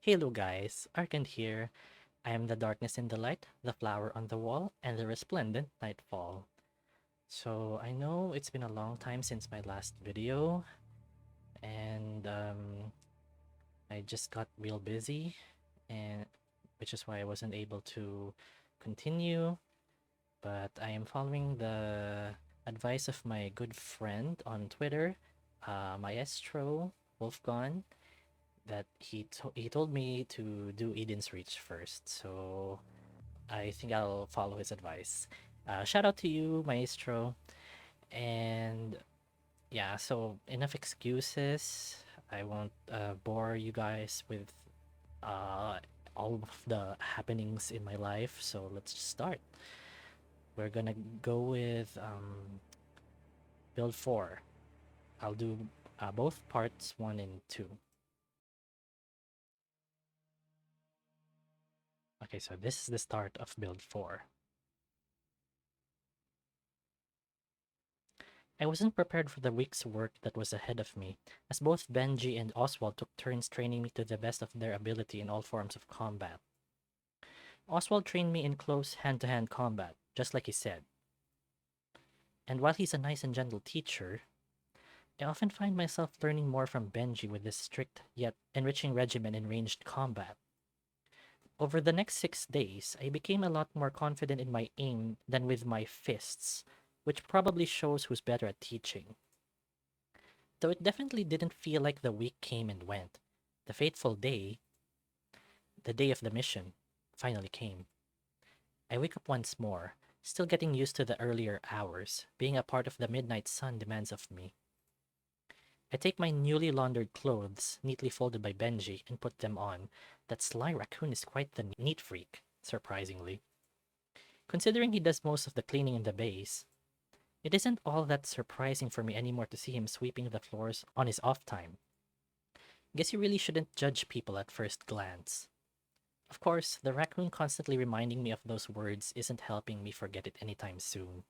Hello guys, Arcand here. I am the darkness in the light, the flower on the wall, and the resplendent nightfall. So I know it's been a long time since my last video, and I just got real busy, and which is why I wasn't able to continue. But I am following the advice of my good friend on Twitter, Maestro Wolfgon, that he told me to do Eden's Reach first. So I think I'll follow his advice. Shout out to you, Maestro. And yeah, so enough excuses. I won't bore you guys with uh, all of the happenings in my life. So let's just start. We're gonna go with build 4. I'll do both parts 1 and 2. Okay, so this is the start of build 4. I wasn't prepared for the week's work that was ahead of me, as both Benjie and Oswald took turns training me to the best of their ability in all forms of combat. Oswald trained me in close hand-to-hand combat, just like he said. And while he's a nice and gentle teacher, I often find myself learning more from Benjie with this strict yet enriching regimen in ranged combat. Over the next 6 days, I became a lot more confident in my aim than with my fists, which probably shows who's better at teaching. Though it definitely didn't feel like the week came and went. The fateful day, the day of the mission, finally came. I wake up once more, still getting used to the earlier hours, being a part of the midnight sun demands of me. I take my newly laundered clothes, neatly folded by Benjie, and put them on. That sly raccoon is quite the neat freak, surprisingly. Considering he does most of the cleaning in the base, it isn't all that surprising for me anymore to see him sweeping the floors on his off time. Guess you really shouldn't judge people at first glance. Of course, the raccoon constantly reminding me of those words isn't helping me forget it anytime soon.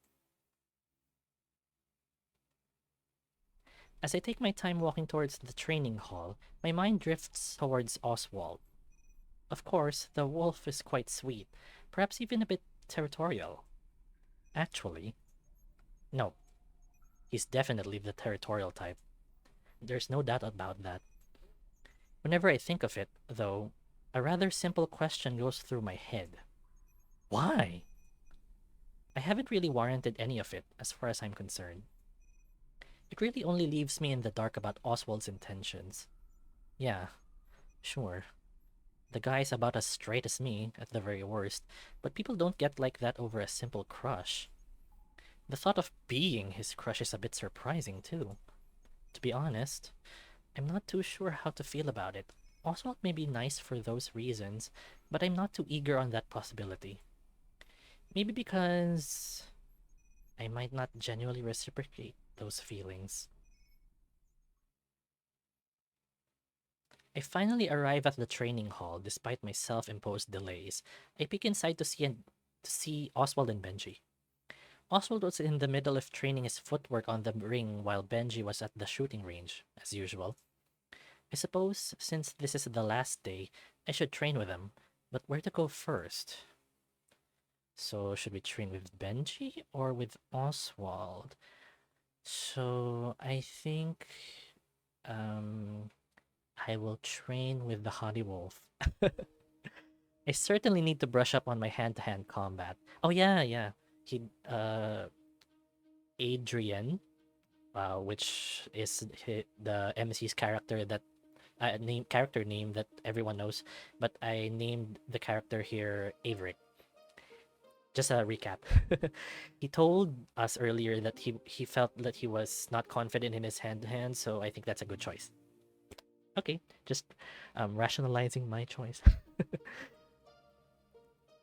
As I take my time walking towards the training hall, my mind drifts towards Oswald. Of course, the wolf is quite sweet, perhaps even a bit territorial. Actually, no, he's definitely the territorial type. There's no doubt about that. Whenever I think of it, though, a rather simple question goes through my head. Why? I haven't really warranted any of it, as far as I'm concerned. It really only leaves me in the dark about Oswald's intentions. Yeah, sure. The guy's about as straight as me, at the very worst, but people don't get like that over a simple crush. The thought of being his crush is a bit surprising, too. To be honest, I'm not too sure how to feel about it. Oswald may be nice for those reasons, but I'm not too eager on that possibility. Maybe because I might not genuinely reciprocate those feelings. I finally arrive at the training hall despite my self-imposed delays. I peek inside to see Oswald and Benjie. Oswald was in the middle of training his footwork on the ring while Benjie was at the shooting range, as usual. I suppose, since this is the last day, I should train with him, but where to go first? So, should we train with Benjie or with Oswald? So, I think um, I will train with the Honey Wolf. I certainly need to brush up on my hand-to-hand combat. Oh yeah, yeah. He Adrian, which is the MC's character that character name that everyone knows, but I named the character here Averic. Just a recap. He told us earlier that he felt that he was not confident in his hand to hand, so I think that's a good choice. Okay, just rationalizing my choice.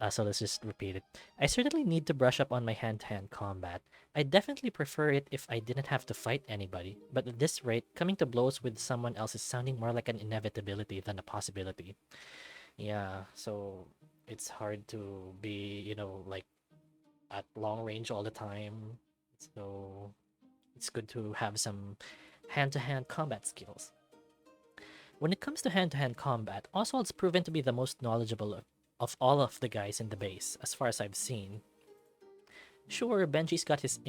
So let's just repeat it. I certainly need to brush up on my hand-to-hand combat. I definitely prefer it if I didn't have to fight anybody, but at this rate, coming to blows with someone else is sounding more like an inevitability than a possibility. Yeah, so it's hard to be, like at long range all the time. So it's good to have some hand-to-hand combat skills. When it comes to hand-to-hand combat, Oswald's proven to be the most knowledgeable of all of the guys in the base, as far as I've seen. Sure, Benjie's got his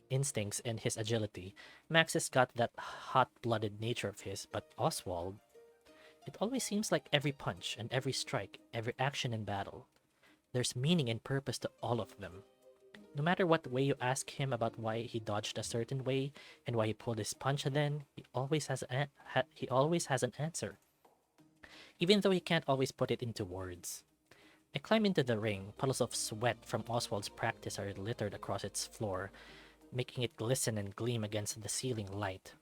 instincts and his agility. Max has got that hot-blooded nature of his, but Oswald, it always seems like every punch and every strike, every action in battle, there's meaning and purpose to all of them. No matter what way you ask him about why he dodged a certain way and why he pulled his punch, then he always has an answer, even though he can't always put it into words. I climb into the ring. Puddles of sweat from Oswald's practice are littered across its floor, making it glisten and gleam against the ceiling light.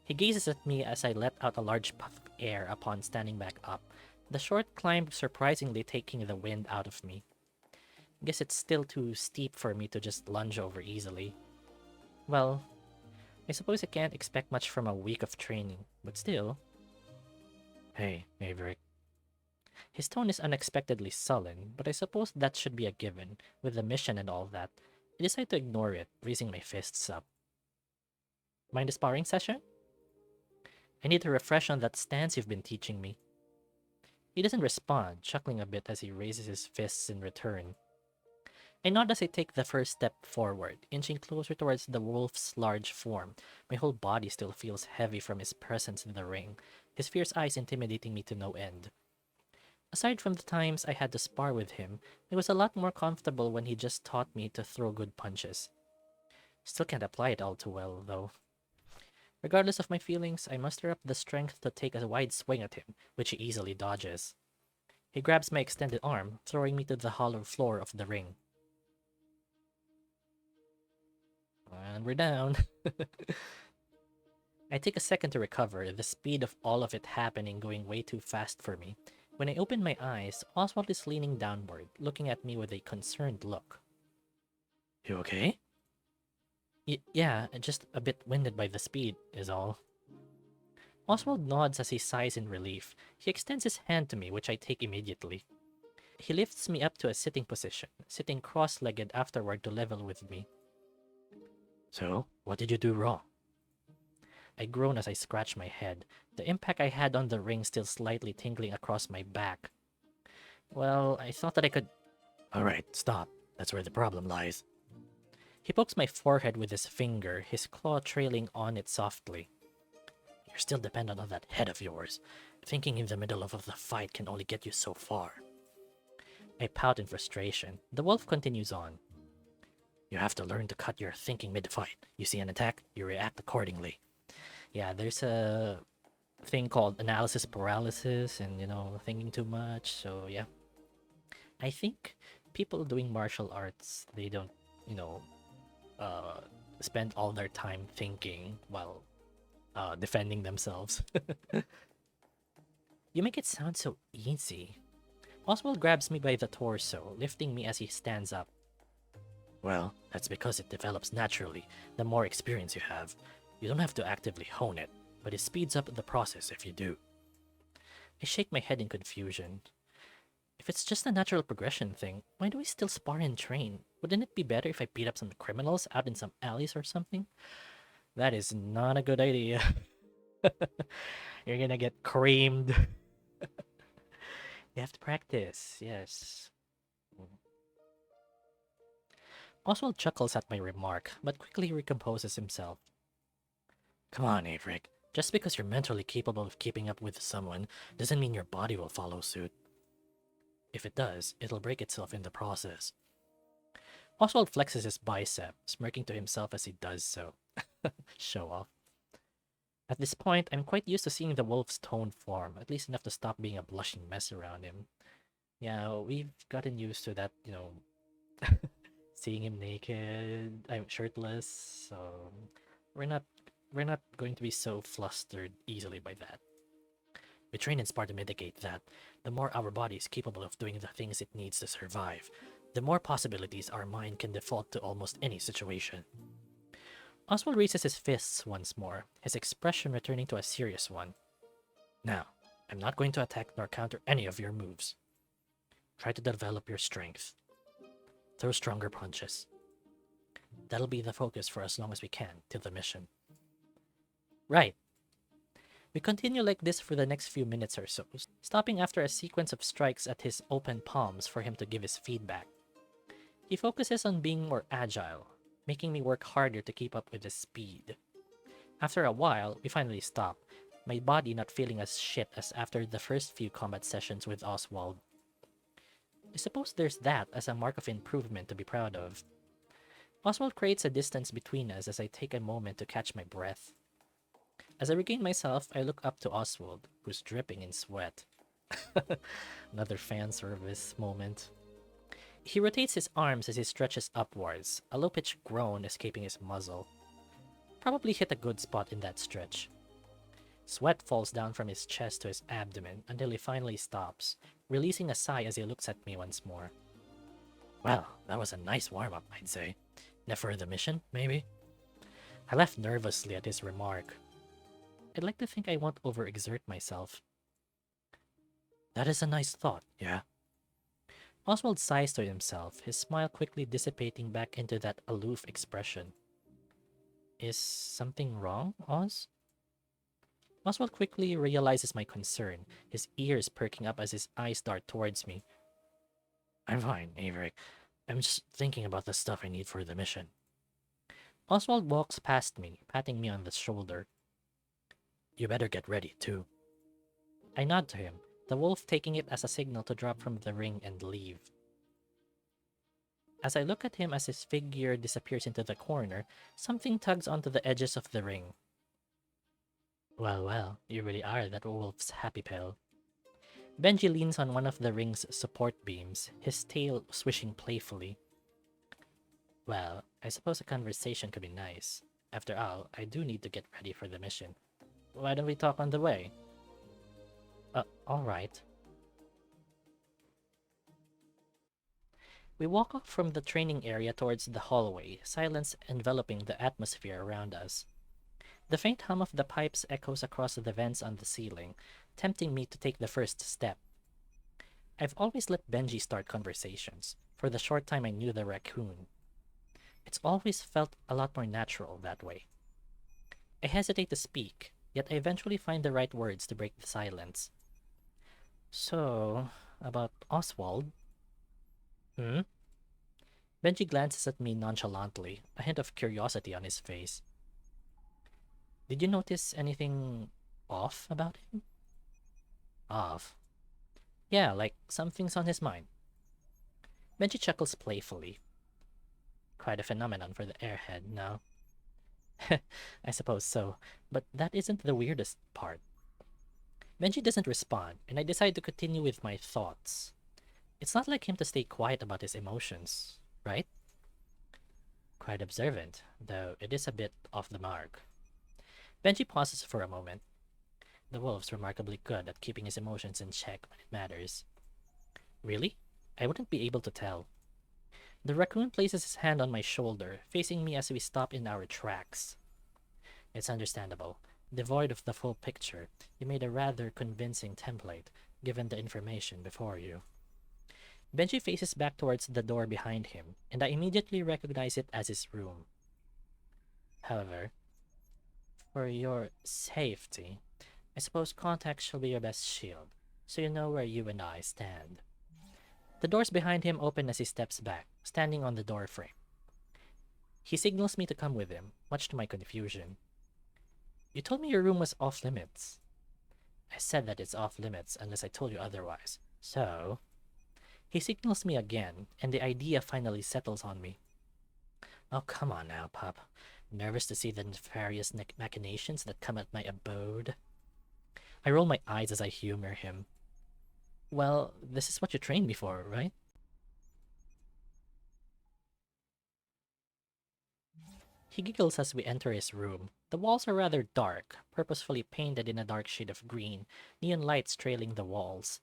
He gazes at me as I let out a large puff of air upon standing back up, the short climb surprisingly taking the wind out of me. Guess it's still too steep for me to just lunge over easily. Well, I suppose I can't expect much from a week of training, but still. Hey, Averic. His tone is unexpectedly sullen, but I suppose that should be a given, with the mission and all that. I decide to ignore it, raising my fists up. Mind a sparring session? I need to refresh on that stance you've been teaching me. He doesn't respond, chuckling a bit as he raises his fists in return. I nod as I take the first step forward, inching closer towards the wolf's large form. My whole body still feels heavy from his presence in the ring, his fierce eyes intimidating me to no end. Aside from the times I had to spar with him, I was a lot more comfortable when he just taught me to throw good punches. Still can't apply it all too well, though. Regardless of my feelings, I muster up the strength to take a wide swing at him, which he easily dodges. He grabs my extended arm, throwing me to the hollow floor of the ring. And we're down. I take a second to recover, the speed of all of it happening going way too fast for me. When I open my eyes, Oswald is leaning downward, looking at me with a concerned look. You okay? Yeah, just a bit winded by the speed, is all. Oswald nods as he sighs in relief. He extends his hand to me, which I take immediately. He lifts me up to a sitting position, sitting cross-legged afterward to level with me. So, what did you do wrong? I groan as I scratch my head, the impact I had on the ring still slightly tingling across my back. Well, I thought that I could... Alright, stop. That's where the problem lies. He pokes my forehead with his finger, his claw trailing on it softly. You're still dependent on that head of yours. Thinking in the middle of the fight can only get you so far. I pout in frustration. The wolf continues on. You have to learn to cut your thinking mid-fight. You see an attack, you react accordingly. Yeah, there's a thing called analysis paralysis and, thinking too much. So, yeah. I think people doing martial arts, they don't, spend all their time thinking while defending themselves. You make it sound so easy. Oswald grabs me by the torso, lifting me as he stands up. Well, that's because it develops naturally, the more experience you have. You don't have to actively hone it, but it speeds up the process if you do. I shake my head in confusion. If it's just a natural progression thing, why do we still spar and train? Wouldn't it be better if I beat up some criminals out in some alleys or something? That is not a good idea. You're gonna get creamed. You have to practice, yes. Oswald chuckles at my remark, but quickly recomposes himself. Come on, Averic. Just because you're mentally capable of keeping up with someone doesn't mean your body will follow suit. If it does, it'll break itself in the process. Oswald flexes his bicep, smirking to himself as he does so. Show off. At this point, I'm quite used to seeing the wolf's toned form, at least enough to stop being a blushing mess around him. Yeah, we've gotten used to that, seeing him naked, I'm shirtless, so we're not going to be so flustered easily by that. We train and spar to mitigate that. The more our body is capable of doing the things it needs to survive, the more possibilities our mind can default to almost any situation. Oswald raises his fists once more, his expression returning to a serious one. Now, I'm not going to attack nor counter any of your moves. Try to develop your strength. Throw stronger punches. That'll be the focus for as long as we can till the mission. Right. We continue like this for the next few minutes or so, stopping after a sequence of strikes at his open palms for him to give his feedback. He focuses on being more agile, making me work harder to keep up with his speed. After a while, we finally stop, my body not feeling as shit as after the first few combat sessions with Oswald. I suppose there's that as a mark of improvement to be proud of. Oswald creates a distance between us as I take a moment to catch my breath. As I regain myself, I look up to Oswald, who's dripping in sweat. Another fan service moment. He rotates his arms as he stretches upwards, a low-pitched groan escaping his muzzle. Probably hit a good spot in that stretch. Sweat falls down from his chest to his abdomen until he finally stops, releasing a sigh as he looks at me once more. Well, that was a nice warm-up, I'd say. Never the mission, maybe? I laughed nervously at his remark. I'd like to think I won't overexert myself. That is a nice thought, yeah? Oswald sighs to himself, his smile quickly dissipating back into that aloof expression. Is something wrong, Oz? Oswald quickly realizes my concern, his ears perking up as his eyes dart towards me. I'm fine, Averic. I'm just thinking about the stuff I need for the mission. Oswald walks past me, patting me on the shoulder. You better get ready, too. I nod to him, the wolf taking it as a signal to drop from the ring and leave. As I look at him as his figure disappears into the corner, something tugs onto the edges of the ring. Well, you really are that wolf's happy pill. Benjie leans on one of the ring's support beams, his tail swishing playfully. Well, I suppose a conversation could be nice. After all, I do need to get ready for the mission. Why don't we talk on the way? Alright. We walk off from the training area towards the hallway, silence enveloping the atmosphere around us. The faint hum of the pipes echoes across the vents on the ceiling, tempting me to take the first step. I've always let Benjie start conversations, for the short time I knew the raccoon. It's always felt a lot more natural that way. I hesitate to speak, yet I eventually find the right words to break the silence. So, about Oswald? Benjie glances at me nonchalantly, a hint of curiosity on his face. Did you notice anything off about him? Off? Yeah, like something's on his mind. Benjie chuckles playfully. Quite a phenomenon for the airhead, no? I suppose so, but that isn't the weirdest part. Benjie doesn't respond, and I decide to continue with my thoughts. It's not like him to stay quiet about his emotions, right? Quite observant, though it is a bit off the mark. Benjie pauses for a moment. The wolf's remarkably good at keeping his emotions in check when it matters. Really? I wouldn't be able to tell. The raccoon places his hand on my shoulder, facing me as we stop in our tracks. It's understandable. Devoid of the full picture, you made a rather convincing template, given the information before you. Benjie faces back towards the door behind him, and I immediately recognize it as his room. However, for your safety, I suppose contact shall be your best shield, so you know where you and I stand. The doors behind him open as he steps back, standing on the doorframe. He signals me to come with him, much to my confusion. You told me your room was off-limits. I said that it's off-limits unless I told you otherwise, so... He signals me again, and the idea finally settles on me. Oh, come on now, pup. Nervous to see the nefarious machinations that come at my abode? I roll my eyes as I humor him. Well, this is what you trained me for, right? He giggles as we enter his room. The walls are rather dark, purposefully painted in a dark shade of green, neon lights trailing the walls.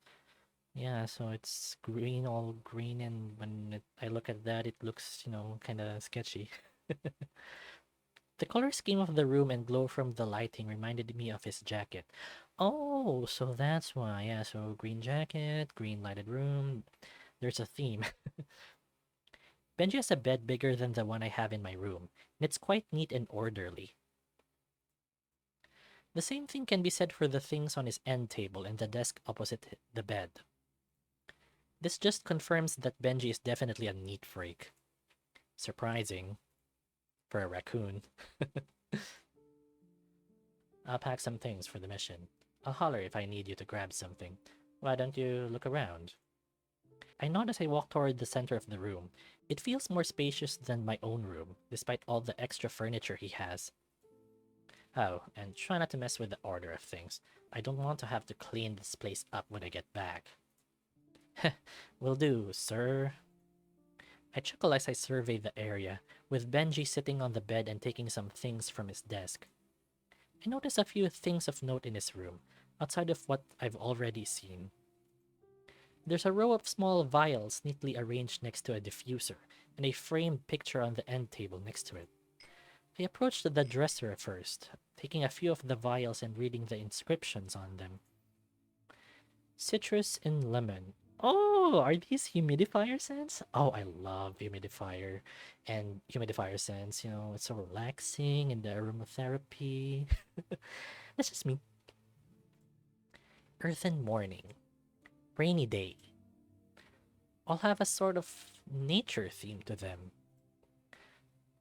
Yeah, so it's green, all green, and when I look at that, it looks, kind of sketchy. The color scheme of the room and glow from the lighting reminded me of his jacket. Oh, so that's why. Yeah, so green jacket, green lighted room. There's a theme. Benji has a bed bigger than the one I have in my room, and it's quite neat and orderly. The same thing can be said for the things on his end table and the desk opposite the bed. This just confirms that Benji is definitely a neat freak. Surprising for a raccoon. I'll pack some things for the mission. I'll holler if I need you to grab something. Why don't you look around? I nod as I walk toward the center of the room. It feels more spacious than my own room, despite all the extra furniture he has. Oh, and try not to mess with the order of things. I don't want to have to clean this place up when I get back. Will do, sir. I chuckle as I survey the area, with Benji sitting on the bed and taking some things from his desk. I notice a few things of note in his room, outside of what I've already seen. There's a row of small vials neatly arranged next to a diffuser, and a framed picture on the end table next to it. I approached the dresser first, taking a few of the vials and reading the inscriptions on them. Citrus and lemon. Oh, are these humidifier scents? Oh, I love humidifier and humidifier scents. You know, it's so relaxing and the aromatherapy. That's just me. Earthen morning. Rainy day. All have a sort of nature theme to them.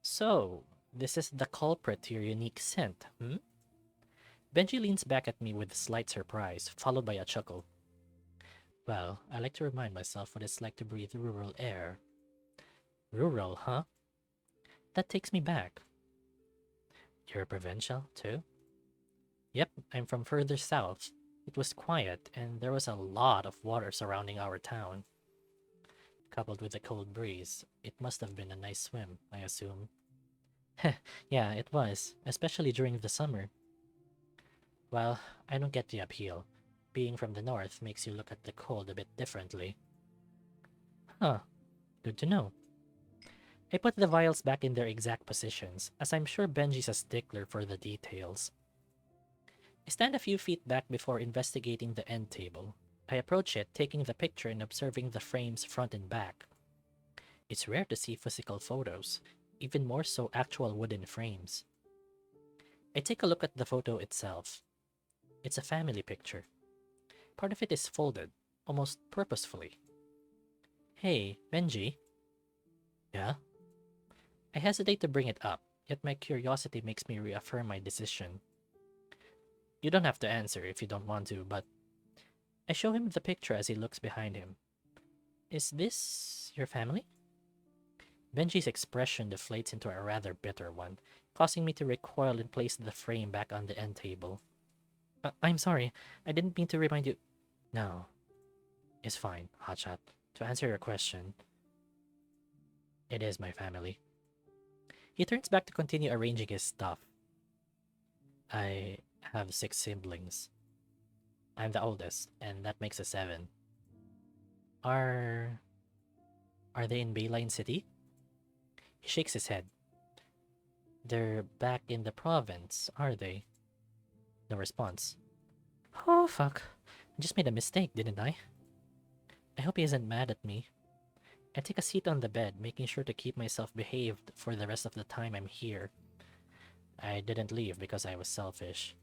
So, this is the culprit to your unique scent, hmm? Benji leans back at me with slight surprise, followed by a chuckle. Well, I like to remind myself what it's like to breathe rural air. Rural, huh? That takes me back. You're provincial, too? Yep, I'm from further south. It was quiet, and there was a lot of water surrounding our town. Coupled with a cold breeze, it must have been a nice swim, I assume. Yeah, it was, especially during the summer. Well, I don't get the appeal. Being from the north makes you look at the cold a bit differently. Huh, good to know. I put the vials back in their exact positions, as I'm sure Benji's a stickler for the details. I stand a few feet back before investigating the end table. I approach it, taking the picture and observing the frames front and back. It's rare to see physical photos, even more so actual wooden frames. I take a look at the photo itself. It's a family picture. Part of it is folded, almost purposefully. Hey, Benji. Yeah? I hesitate to bring it up, yet my curiosity makes me reaffirm my decision. You don't have to answer if you don't want to, but I show him the picture as he looks behind him. Is this your family? Benji's expression deflates into a rather bitter one, causing me to recoil and place the frame back on the end table. I'm sorry, I didn't mean to remind you. No, it's fine, Hotshot. To answer your question, it is my family. He turns back to continue arranging his stuff. I have 6 siblings. I'm the oldest, and that makes us 7. Are they in Bayline City? He shakes his head. They're back in the province, are they? No response. Oh, fuck. I just made a mistake, didn't I? I hope he isn't mad at me. I take a seat on the bed, making sure to keep myself behaved for the rest of the time I'm here. I didn't leave because I was selfish.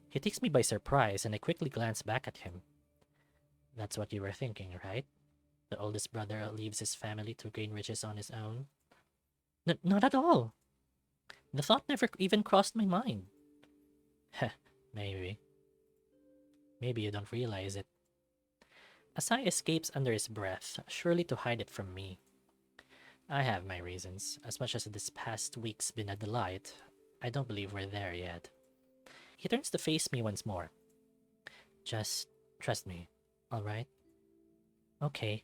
He takes me by surprise, and I quickly glance back at him. That's what you were thinking, right? The oldest brother leaves his family to gain riches on his own? Not at all. The thought never even crossed my mind. Heh, maybe. Maybe you don't realize it. A sigh escapes under his breath, surely to hide it from me. I have my reasons. As much as this past week's been a delight, I don't believe we're there yet. He turns to face me once more. Just trust me, alright? Okay.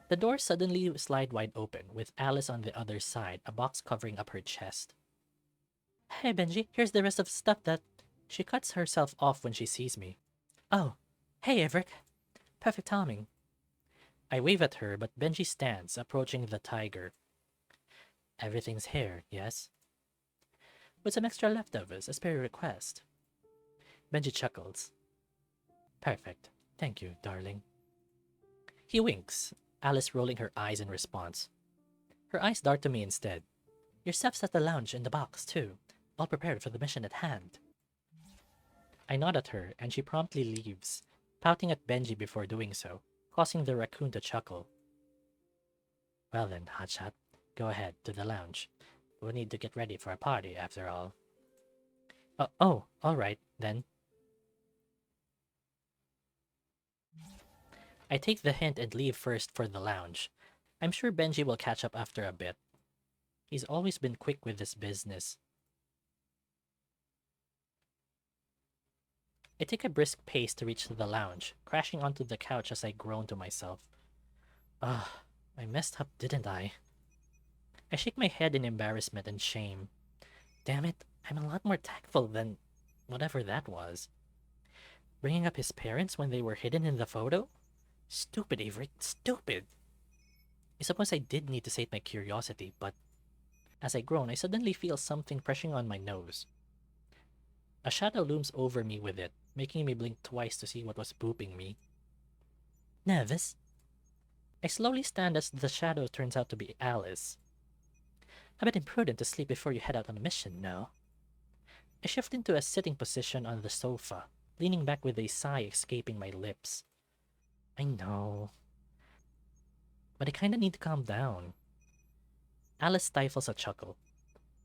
The doors suddenly slide wide open, with Alice on the other side, a box covering up her chest. Hey, Benji, here's the rest of the stuff that... She cuts herself off when she sees me. Oh, hey, Averic. Perfect timing. I wave at her, but Benji stands, approaching the tiger. Everything's here, yes? With some extra leftovers, as per your request. Benji chuckles. Perfect. Thank you, darling. He winks, Alice rolling her eyes in response. Her eyes dart to me instead. Your stuff's at the lounge in the box, too. All prepared for the mission at hand. I nod at her, and she promptly leaves, pouting at Benji before doing so, causing the raccoon to chuckle. Well then, Hotshot, go ahead to the lounge. We'll need to get ready for a party, after all. Oh, all right, then. I take the hint and leave first for the lounge. I'm sure Benji will catch up after a bit. He's always been quick with this business. I take a brisk pace to reach the lounge, crashing onto the couch as I groan to myself. Ugh, I messed up, didn't I? I shake my head in embarrassment and shame. Damn it, I'm a lot more tactful than whatever that was. Bringing up his parents when they were hidden in the photo? Stupid, Averic, stupid. I suppose I did need to sate my curiosity, but as I groan, I suddenly feel something pressing on my nose. A shadow looms over me with it, making me blink twice to see what was booping me. Nervous? I slowly stand as the shadow turns out to be Alice. A bit imprudent to sleep before you head out on a mission, no? I shift into a sitting position on the sofa, leaning back with a sigh escaping my lips. I know, but I kinda need to calm down. Alice stifles a chuckle.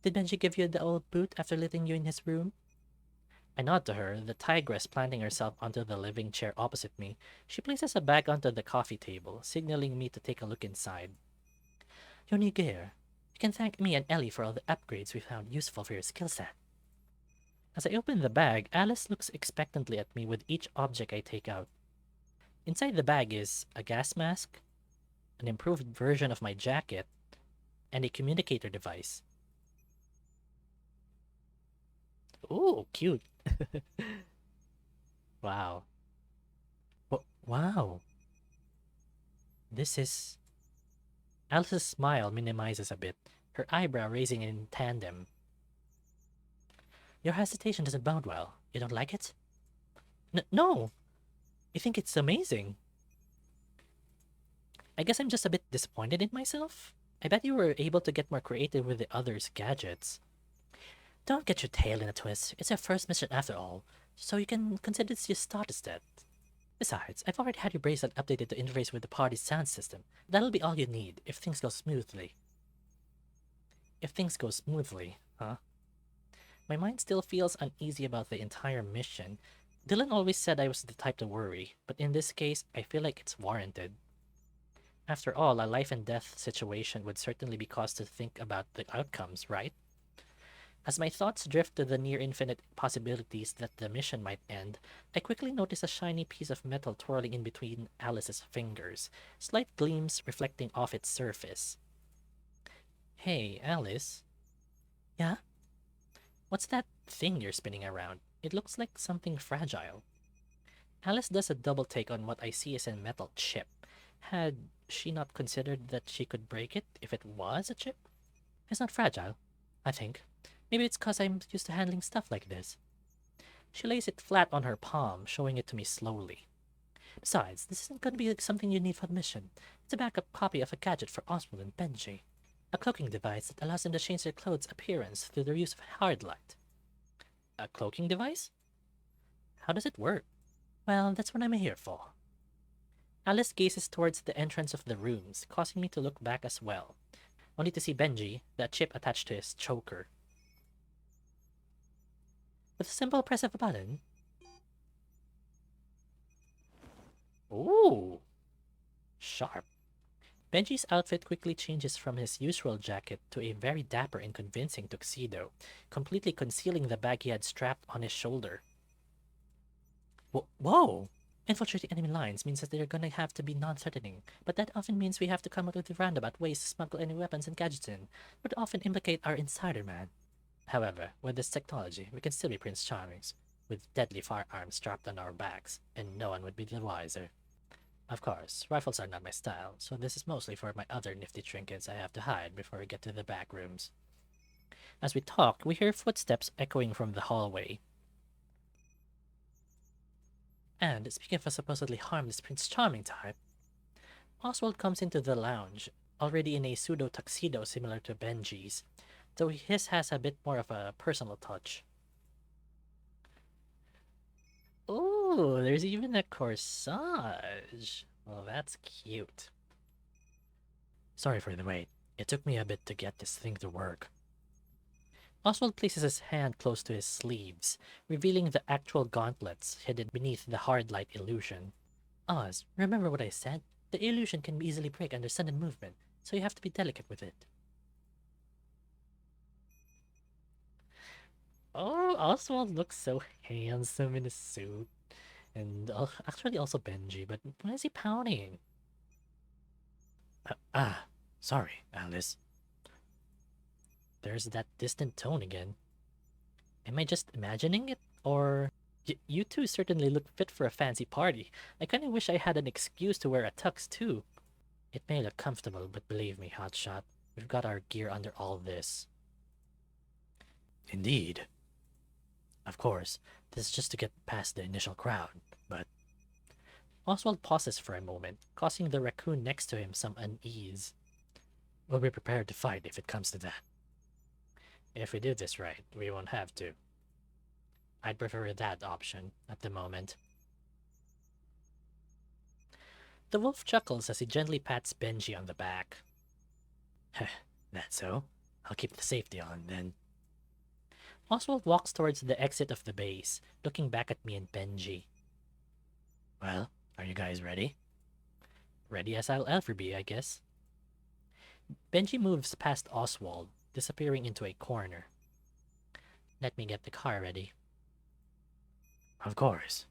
Did Benji give you the old boot after letting you in his room? I nod to her, the tigress planting herself onto the living chair opposite me. She places a bag onto the coffee table, signaling me to take a look inside. Your new gear. You can thank me and Ellie for all the upgrades we found useful for your skill set. As I open the bag, Alice looks expectantly at me with each object I take out. Inside the bag is a gas mask, an improved version of my jacket, and a communicator device. Ooh, cute. Wow. Wow. This is... Alice's smile minimizes a bit, her eyebrow raising in tandem. Your hesitation doesn't bode well. You don't like it? No! I think it's amazing. I guess I'm just a bit disappointed in myself. I bet you were able to get more creative with the others' gadgets. Don't get your tail in a twist. It's your first mission after all, so you can consider this your start instead. Besides, I've already had your bracelet updated to interface with the party's sound system. That'll be all you need if things go smoothly. If things go smoothly, huh? My mind still feels uneasy about the entire mission. Dylan always said I was the type to worry, but in this case, I feel like it's warranted. After all, a life and death situation would certainly be cause to think about the outcomes, right? As my thoughts drift to the near infinite possibilities that the mission might end, I quickly notice a shiny piece of metal twirling in between Alice's fingers, slight gleams reflecting off its surface. Hey, Alice. Yeah? What's that thing you're spinning around? It looks like something fragile. Alice does a double take on what I see as a metal chip. Had she not considered that she could break it if it was a chip? It's not fragile, I think. Maybe it's because I'm used to handling stuff like this. She lays it flat on her palm, showing it to me slowly. Besides, this isn't going to be something you need for the mission. It's a backup copy of a gadget for Oswald and Benjie. A cloaking device that allows them to change their clothes' appearance through their use of hard light. A cloaking device? How does it work? Well, that's what I'm here for. Alice gazes towards the entrance of the rooms, causing me to look back as well, only to see Benjie, the chip attached to his choker. With a simple press of a button. Ooh! Sharp. Benjie's outfit quickly changes from his usual jacket to a very dapper and convincing tuxedo, completely concealing the bag he had strapped on his shoulder. Whoa! Infiltrating enemy lines means that they're gonna have to be non-threatening, but that often means we have to come up with roundabout ways to smuggle any weapons and gadgets in, would often implicate our insider man. However, with this technology, we can still be Prince Charmings, with deadly firearms strapped on our backs, and no one would be the wiser. Of course, rifles are not my style, so this is mostly for my other nifty trinkets I have to hide before we get to the back rooms. As we talk, we hear footsteps echoing from the hallway. And speaking of a supposedly harmless Prince Charming type, Oswald comes into the lounge, already in a pseudo-tuxedo similar to Benjie's, though his has a bit more of a personal touch. Oh, there's even a corsage. Well, that's cute. Sorry for the wait. It took me a bit to get this thing to work. Oswald places his hand close to his sleeves, revealing the actual gauntlets hidden beneath the hard light illusion. Oz, remember what I said? The illusion can easily break under sudden movement, so you have to be delicate with it. Oh, Oswald looks so handsome in his suit. And actually also Benjie, but why is he pouting? Sorry, Alice. There's that distant tone again. Am I just imagining it? Or you two certainly look fit for a fancy party. I kinda wish I had an excuse to wear a tux too. It may look comfortable, but believe me, Hotshot, we've got our gear under all this. Indeed. Of course, this is just to get past the initial crowd, but... Oswald pauses for a moment, causing the raccoon next to him some unease. We'll be prepared to fight if it comes to that. If we do this right, we won't have to. I'd prefer that option at the moment. The wolf chuckles as he gently pats Benjie on the back. That's so. I'll keep the safety on, then. Oswald walks towards the exit of the base, looking back at me and Benjie. Well, are you guys ready? Ready as I'll ever be, I guess. Benjie moves past Oswald, disappearing into a corner. Let me get the car ready. Of course.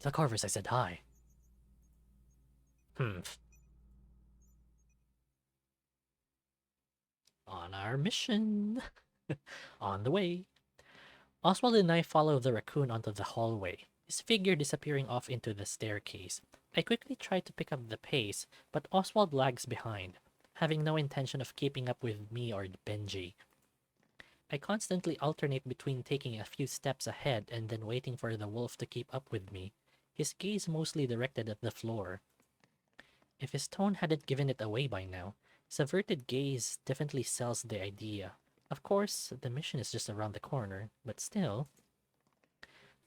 Tell Corvus I said hi. On our mission. On the way. Oswald and I follow the raccoon onto the hallway, his figure disappearing off into the staircase. I quickly try to pick up the pace, but Oswald lags behind, having no intention of keeping up with me or Benjie. I constantly alternate between taking a few steps ahead and then waiting for the wolf to keep up with me, his gaze mostly directed at the floor. If his tone hadn't given it away by now, his averted gaze definitely sells the idea. Of course, the mission is just around the corner, but still...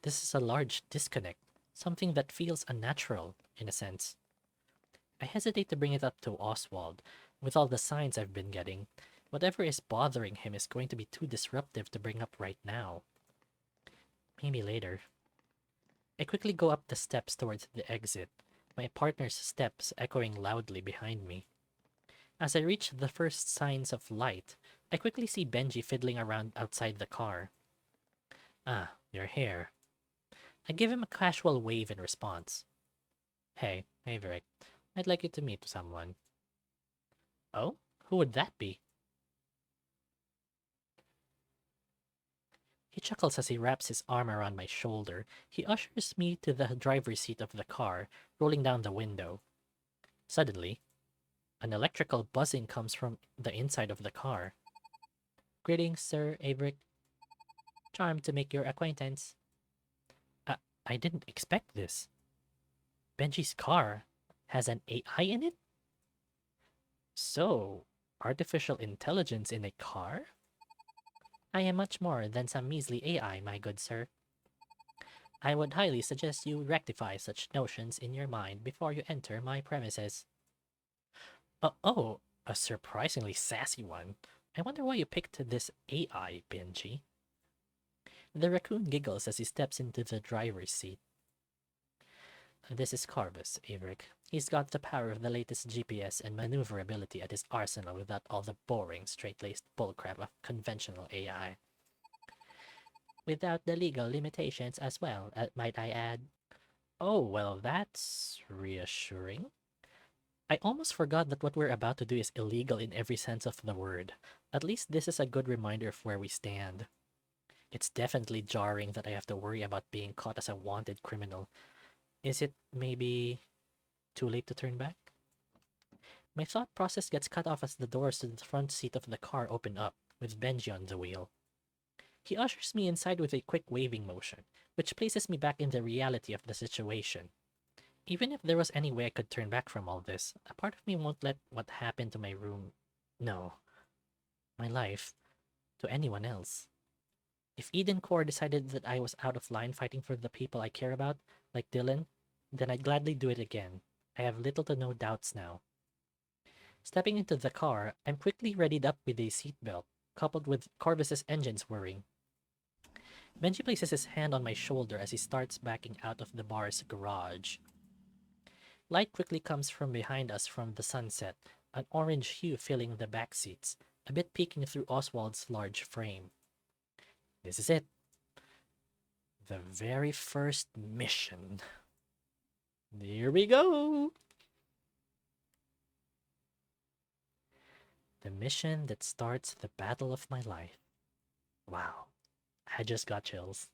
This is a large disconnect, something that feels unnatural, in a sense. I hesitate to bring it up to Oswald. With all the signs I've been getting, whatever is bothering him is going to be too disruptive to bring up right now. Maybe later. I quickly go up the steps towards the exit, my partner's steps echoing loudly behind me. As I reach the first signs of light, I quickly see Benjie fiddling around outside the car. Ah, you're here. I give him a casual wave in response. Hey, Averic, I'd like you to meet someone. Oh? Who would that be? He chuckles as he wraps his arm around my shoulder. He ushers me to the driver's seat of the car, rolling down the window. Suddenly, an electrical buzzing comes from the inside of the car. Greetings, Sir Averic. Charmed to make your acquaintance. I didn't expect this. Benjie's car has an AI in it? So, artificial intelligence in a car? I am much more than some measly AI, my good sir. I would highly suggest you rectify such notions in your mind before you enter my premises. Oh, a surprisingly sassy one. I wonder why you picked this AI, Benjie. The raccoon giggles as he steps into the driver's seat. This is Corvus, Averic. He's got the power of the latest GPS and maneuverability at his arsenal without all the boring, straight-laced bullcrap of conventional AI. Without the legal limitations as well, might I add. Oh, well, that's reassuring. I almost forgot that what we're about to do is illegal in every sense of the word. At least this is a good reminder of where we stand. It's definitely jarring that I have to worry about being caught as a wanted criminal. Is it maybe too late to turn back? My thought process gets cut off as the doors to the front seat of the car open up, with Benjie on the wheel. He ushers me inside with a quick waving motion, which places me back in the reality of the situation. Even if there was any way I could turn back from all this, a part of me won't let what happened to my room, no, my life, to anyone else. If Eden Core decided that I was out of line fighting for the people I care about, like Dylan, then I'd gladly do it again. I have little to no doubts now. Stepping into the car, I'm quickly readied up with a seatbelt, coupled with Corvus's engines whirring. Benji places his hand on my shoulder as he starts backing out of the bar's garage. Light quickly comes from behind us from the sunset, an orange hue filling the back seats, a bit peeking through Oswald's large frame. This is it. The very first mission. Here we go! The mission that starts the battle of my life. Wow. I just got chills.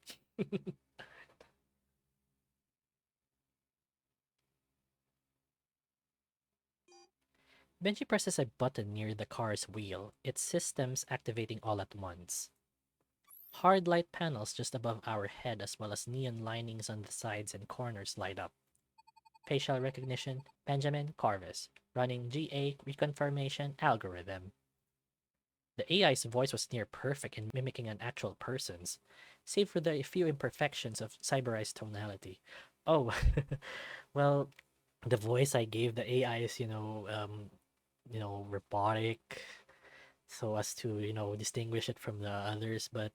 Benji presses a button near the car's wheel, its systems activating all at once. Hard light panels just above our head as well as neon linings on the sides and corners light up. Facial recognition, Benjamin Corvus, running GA reconfirmation algorithm. The AI's voice was near perfect in mimicking an actual person's, save for the few imperfections of cyberized tonality. Oh, well, the voice I gave the AI is, robotic, so as to, distinguish it from the others, but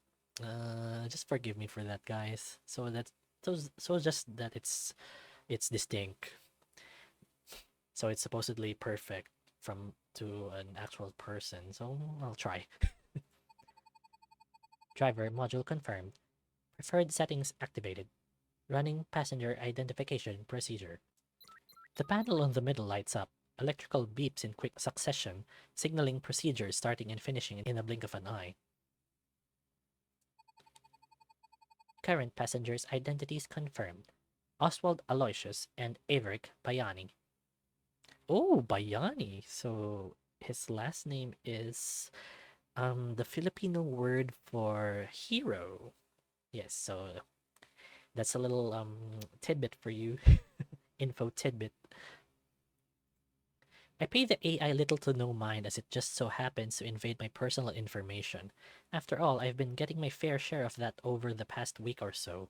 just forgive me for that, guys. So just that it's distinct. So it's supposedly perfect from to an actual person. So I'll try. Driver module confirmed. Preferred settings activated. Running passenger identification procedure. The panel on the middle lights up. Electrical beeps in quick succession, signaling procedures starting and finishing in a blink of an eye. Current passengers' identities confirmed. Oswald Aloysius and Averic Bayani. Oh, Bayani. So his last name is the Filipino word for hero. Yes, so that's a little tidbit for you. Info tidbit. I pay the AI little to no mind as it just so happens to invade my personal information. After all, I've been getting my fair share of that over the past week or so.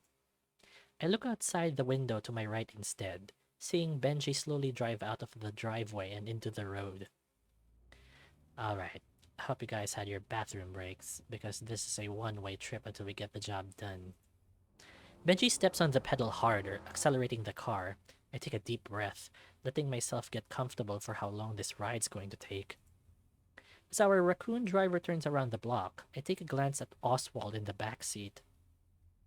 I look outside the window to my right instead, seeing Benji slowly drive out of the driveway and into the road. Alright, I hope you guys had your bathroom breaks, because this is a one-way trip until we get the job done. Benji steps on the pedal harder, accelerating the car. I take a deep breath, letting myself get comfortable for how long this ride's going to take. As our raccoon driver turns around the block, I take a glance at Oswald in the back seat.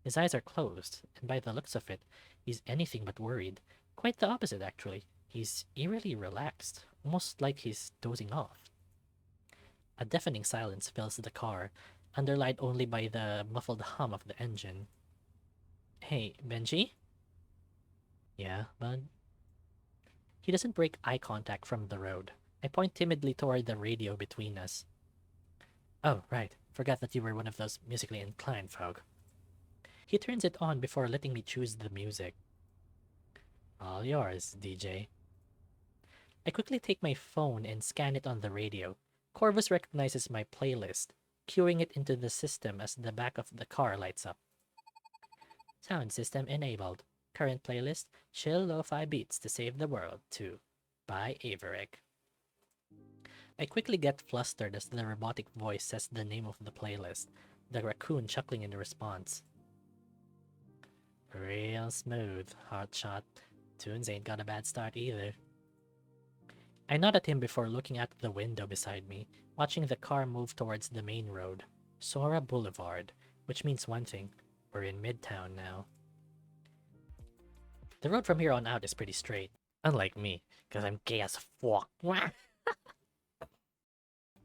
His eyes are closed, and by the looks of it, he's anything but worried. Quite the opposite, actually. He's eerily relaxed, almost like he's dozing off. A deafening silence fills the car, underlined only by the muffled hum of the engine. Hey, Benji? Yeah, bud? He doesn't break eye contact from the road. I point timidly toward the radio between us. Oh, right. Forgot that you were one of those musically inclined folk. He turns it on before letting me choose the music. All yours, DJ. I quickly take my phone and scan it on the radio. Corvus recognizes my playlist, cueing it into the system as the back of the car lights up. Sound system enabled. Current playlist, Chill Lo-Fi Beats to Save the World 2 by Averic. I quickly get flustered as the robotic voice says the name of the playlist, the raccoon chuckling in response. Real smooth, hotshot. Tunes ain't got a bad start either. I nod at him before looking out the window beside me, watching the car move towards the main road, Sora Boulevard, which means one thing, we're in Midtown now. The road from here on out is pretty straight, unlike me, because I'm gay as fuck.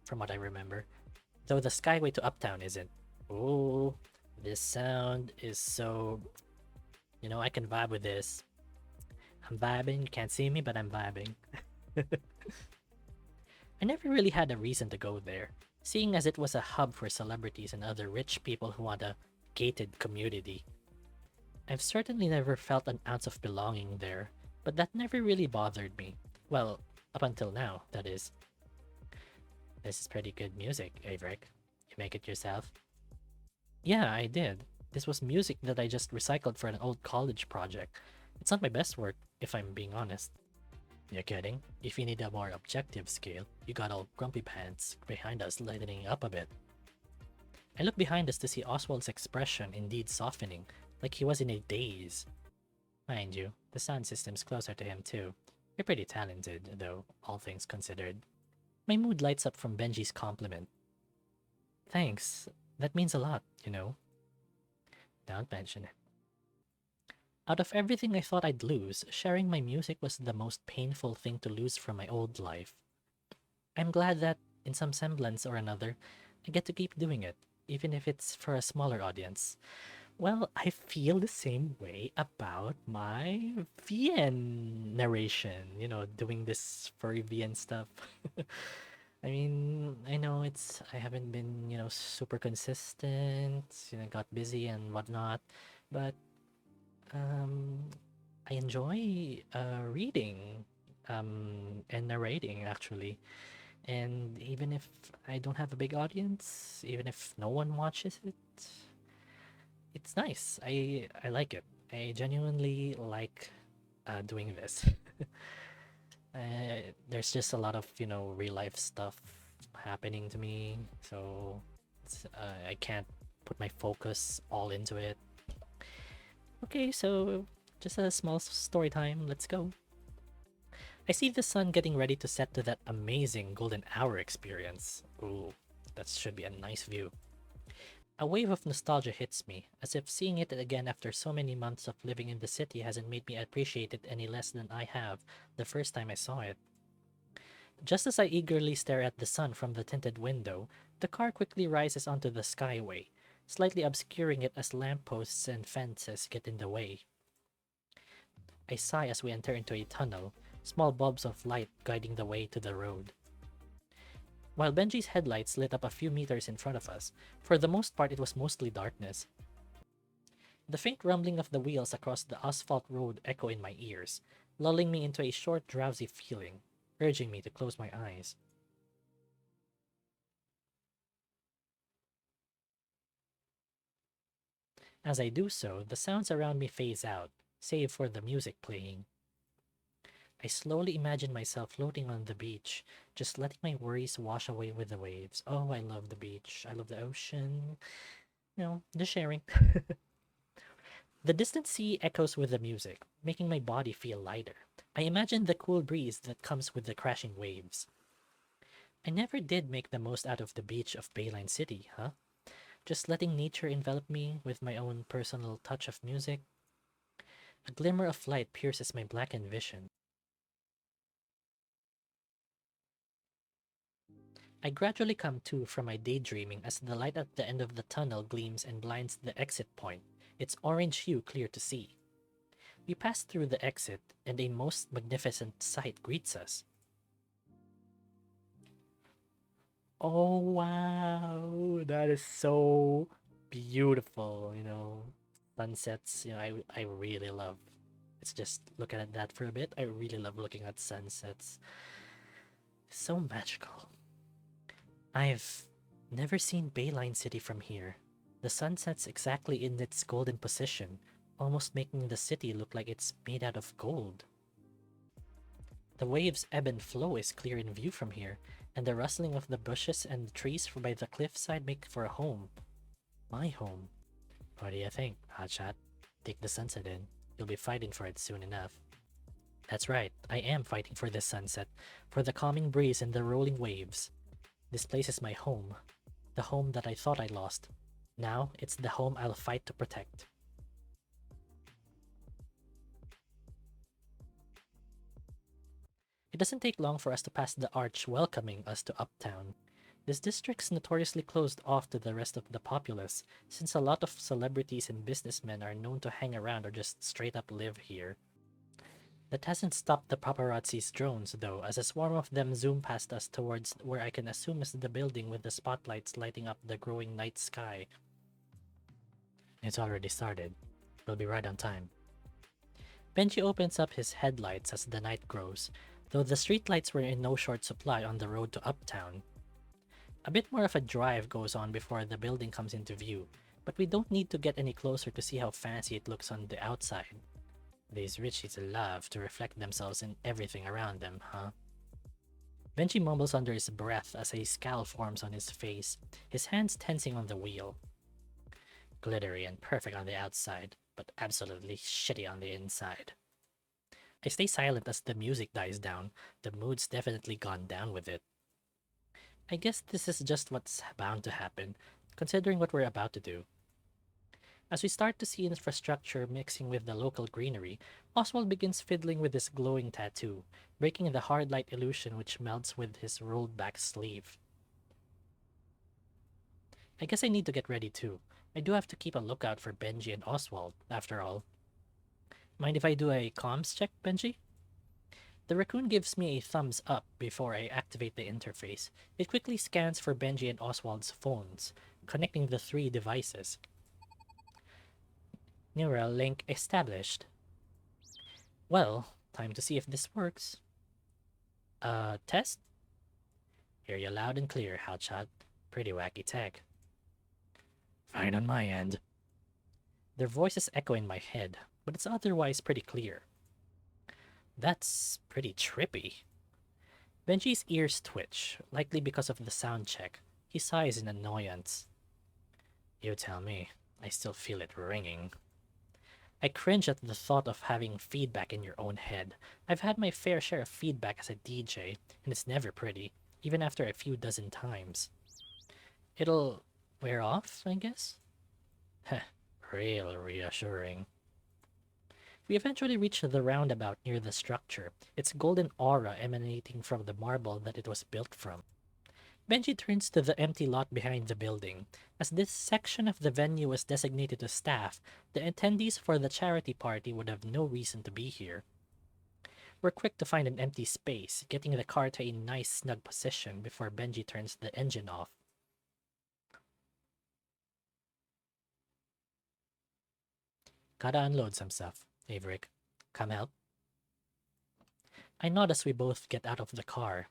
From what I remember, though the skyway to Uptown isn't. Ooh, this sound is so... I can vibe with this. I'm vibing, you can't see me, but I'm vibing. I never really had a reason to go there, seeing as it was a hub for celebrities and other rich people who want a gated community. I've certainly never felt an ounce of belonging there, but that never really bothered me. Well, up until now, that is. This is pretty good music, Averic. You make it yourself? Yeah, I did. This was music that I just recycled for an old college project. It's not my best work, if I'm being honest. You're kidding? If you need a more objective scale, you got old Grumpy Pants behind us lightening up a bit. I looked behind us to see Oswald's expression indeed softening, like he was in a daze. Mind you, the sound system's closer to him too. You're pretty talented, though, all things considered. My mood lights up from Benjie's compliment. Thanks. That means a lot, you know. Don't mention it. Out of everything I thought I'd lose, sharing my music was the most painful thing to lose from my old life. I'm glad that, in some semblance or another, I get to keep doing it, even if it's for a smaller audience. Well, I feel the same way about my VN narration, doing this furry VN stuff. I mean, I know I haven't been, super consistent, got busy and whatnot, but um, I enjoy reading and narrating actually. And even if I don't have a big audience, even if no one watches it, it's nice. I like it. I genuinely like doing this. There's just a lot of real life stuff happening to me, so I can't put my focus all into it. Okay, so just a small story time. Let's go. I see the sun getting ready to set to that amazing golden hour experience. Ooh, that should be a nice view. A wave of nostalgia hits me, as if seeing it again after so many months of living in the city hasn't made me appreciate it any less than I have the first time I saw it. Just as I eagerly stare at the sun from the tinted window, the car quickly rises onto the skyway, slightly obscuring it as lampposts and fences get in the way. I sigh as we enter into a tunnel, small bulbs of light guiding the way to the road. While Benjie's headlights lit up a few meters in front of us, for the most part it was mostly darkness. The faint rumbling of the wheels across the asphalt road echo in my ears, lulling me into a short drowsy feeling, urging me to close my eyes. As I do so, the sounds around me phase out, save for the music playing. I slowly imagine myself floating on the beach, just letting my worries wash away with the waves. Oh, I love the beach. I love the ocean. Just sharing. The distant sea echoes with the music, making my body feel lighter. I imagine the cool breeze that comes with the crashing waves. I never did make the most out of the beach of Bayline City, huh? Just letting nature envelop me with my own personal touch of music. A glimmer of light pierces my blackened vision. I gradually come to from my daydreaming as the light at the end of the tunnel gleams and blinds the exit point, its orange hue clear to see. We pass through the exit, and a most magnificent sight greets us. Oh wow, that is so beautiful, Sunsets, I really love. Let's just look at that for a bit. I really love looking at sunsets. So magical. I've never seen Bayline City from here. The sun sets exactly in its golden position, almost making the city look like it's made out of gold. The waves' ebb and flow is clear in view from here, and the rustling of the bushes and the trees by the cliffside make for a home. My home. What do you think, Hotshot? Take the sunset in. You'll be fighting for it soon enough. That's right, I am fighting for this sunset, for the calming breeze and the rolling waves. This place is my home. The home that I thought I lost. Now, it's the home I'll fight to protect. It doesn't take long for us to pass the arch welcoming us to Uptown. This district's notoriously closed off to the rest of the populace, since a lot of celebrities and businessmen are known to hang around or just straight up live here. That hasn't stopped the paparazzi's drones, though, as a swarm of them zoom past us towards where I can assume is the building with the spotlights lighting up the growing night sky. It's already started. We'll be right on time. Benji opens up his headlights as the night grows, though the streetlights were in no short supply on the road to Uptown. A bit more of a drive goes on before the building comes into view, But we don't need to get any closer to see how fancy it looks on the outside. These richies love to reflect themselves in everything around them, huh? Benji mumbles under his breath as a scowl forms on his face, his hands tensing on the wheel. Glittery and perfect on the outside, but absolutely shitty on the inside. I stay silent as the music dies down. The mood's definitely gone down with it. I guess this is just what's bound to happen, considering what we're about to do. As we start to see infrastructure mixing with the local greenery, Oswald begins fiddling with his glowing tattoo, breaking the hard light illusion which melts with his rolled back sleeve. I guess I need to get ready too. I do have to keep a lookout for Benji and Oswald, after all. Mind if I do a comms check, Benji? The raccoon gives me a thumbs up before I activate the interface. It quickly scans for Benji and Oswald's phones, connecting the three devices. Neural link established. Well, time to see if this works. Test? Hear you loud and clear, Hotshot. Pretty wacky tech. Fine on my end. Their voices echo in my head, but it's otherwise pretty clear. That's pretty trippy. Benji's ears twitch, likely because of the sound check. He sighs in annoyance. You tell me. I still feel it ringing. I cringe at the thought of having feedback in your own head. I've had my fair share of feedback as a DJ, and it's never pretty, even after a few dozen times. It'll wear off, I guess? Heh, real reassuring. We eventually reach the roundabout near the structure, its golden aura emanating from the marble that it was built from. Benji turns to the empty lot behind the building. As this section of the venue was designated to staff, the attendees for the charity party would have no reason to be here. We're quick to find an empty space, getting the car to a nice snug position before Benji turns the engine off. Gotta unload some stuff, Averic. Come help? I nod as we both get out of the car.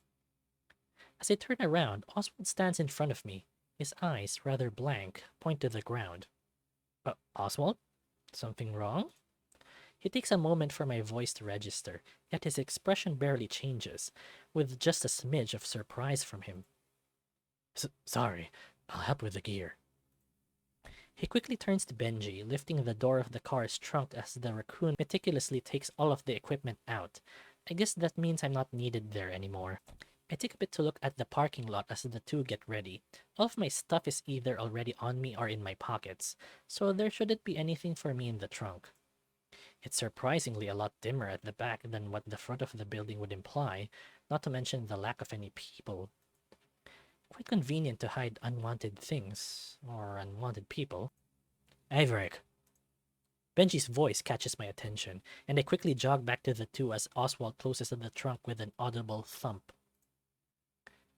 As I turn around, Oswald stands in front of me. His eyes, rather blank, point to the ground. Oswald? Something wrong? It takes a moment for my voice to register, yet his expression barely changes, with just a smidge of surprise from him. Sorry, I'll help with the gear. He quickly turns to Benji, lifting the door of the car's trunk as the raccoon meticulously takes all of the equipment out. I guess that means I'm not needed there anymore. I take a bit to look at the parking lot as the two get ready. All of my stuff is either already on me or in my pockets, so there shouldn't be anything for me in the trunk. It's surprisingly a lot dimmer at the back than what the front of the building would imply, not to mention the lack of any people. Quite convenient to hide unwanted things, or unwanted people. Averic. Benji's voice catches my attention, and I quickly jog back to the two as Oswald closes the trunk with an audible thump.